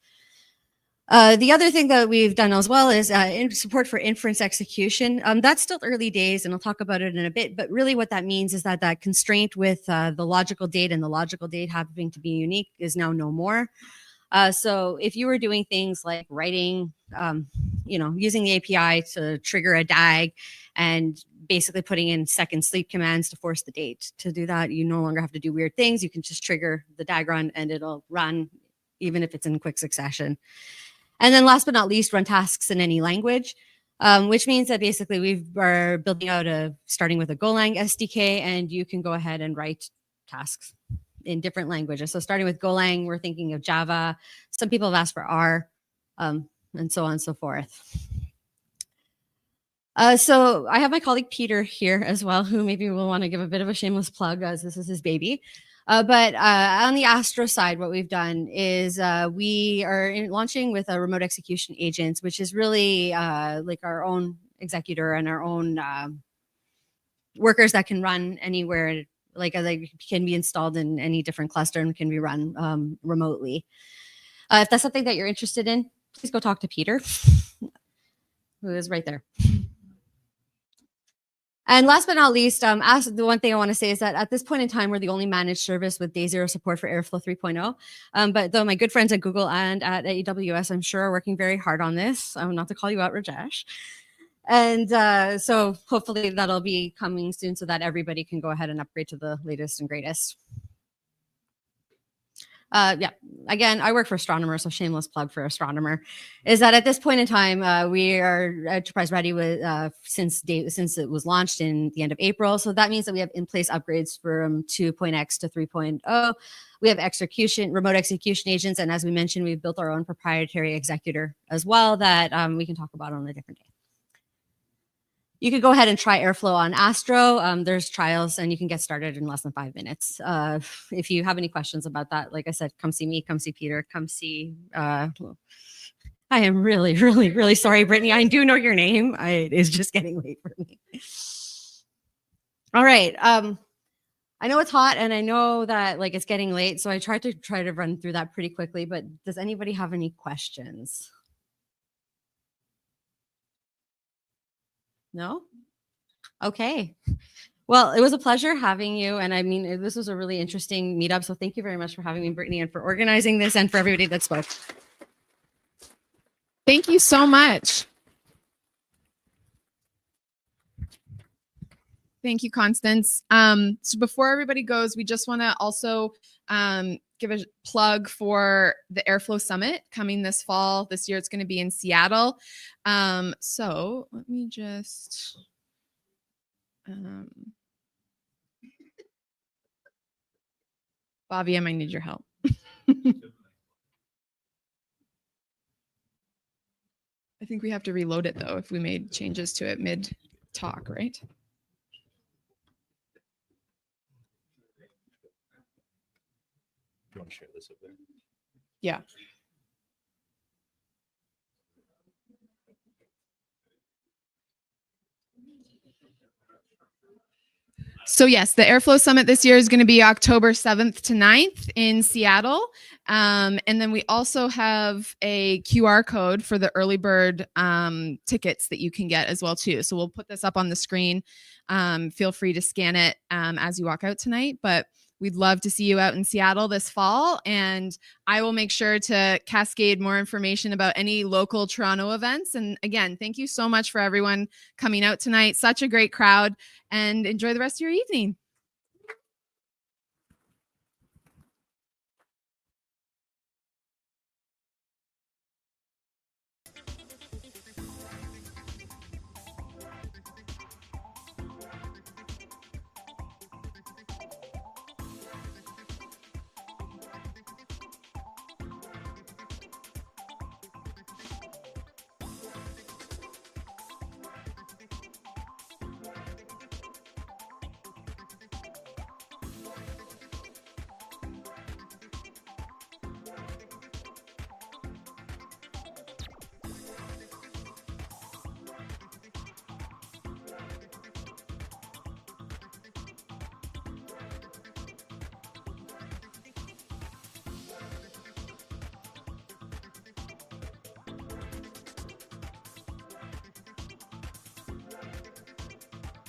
[SPEAKER 11] The other thing that we've done as well is support for inference execution. That's still early days, and I'll talk about it in a bit. But really what that means is that that constraint with the logical date and the logical date having to be unique is now no more. So if you were doing things like writing, using the API to trigger a DAG and basically putting in second sleep commands to force the date to do that, you no longer have to do weird things. You can just trigger the DAG run and it'll run even if it's in quick succession. And then last but not least, run tasks in any language, which means that basically we are building out starting with a Golang SDK, and you can go ahead and write tasks in different languages. So starting with Golang, we're thinking of Java. Some people have asked for R, and so on and so forth. So I have my colleague Peter here as well, who maybe will want to give a bit of a shameless plug, as this is his baby. But on the Astro side, what we've done is we are launching with a remote execution agents, which is really like our own executor and our own workers that can run anywhere, like they can be installed in any different cluster and can be run remotely. If that's something that you're interested in, please go talk to Peter, who is right there. And last but not least, the one thing I want to say is that at this point in time, we're the only managed service with day zero support for Airflow 3.0. But though my good friends at Google and at AWS, I'm sure, are working very hard on this, not to call you out, Rajesh. And so hopefully that'll be coming soon so that everybody can go ahead and upgrade to the latest and greatest. Yeah, again, I work for Astronomer, so shameless plug for Astronomer, is that at this point in time, we are enterprise ready with since it was launched in the end of April. So that means that we have in place upgrades from 2.x to 3.0. We have remote execution agents. And as we mentioned, we've built our own proprietary executor as well that we can talk about on a different day. You could go ahead and try Airflow on Astro. There's trials and you can get started in less than 5 minutes. If you have any questions about that, like I said, come see me, come see Peter, come see, I am really, really, really sorry, Brittany. I do know your name. It's just getting late for me. All right. I know it's hot and I know that like it's getting late. So I tried to run through that pretty quickly, but does anybody have any questions? No? Okay. Well, it was a pleasure having you. And I mean, this was a really interesting meetup. So thank you very much for having me, Brittany, and for organizing this and for everybody that spoke.
[SPEAKER 1] Thank you so much. Thank you, Constance. So before everybody goes, we just want to also give a plug for the Airflow Summit coming this fall. This year it's going to be in Seattle. So let me just... Bobby, I might need your help. I think we have to reload it, though, if we made changes to it mid-talk, right?
[SPEAKER 3] You want to share this up there?
[SPEAKER 1] Yeah. So yes, the Airflow Summit this year is going to be October 7th to 9th in Seattle. And then we also have a QR code for the early bird tickets that you can get as well too. So we'll put this up on the screen. Feel free to scan it as you walk out tonight, but we'd love to see you out in Seattle this fall. And I will make sure to cascade more information about any local Toronto events. And again, thank you so much for everyone coming out tonight. Such a great crowd, and enjoy the rest of your evening.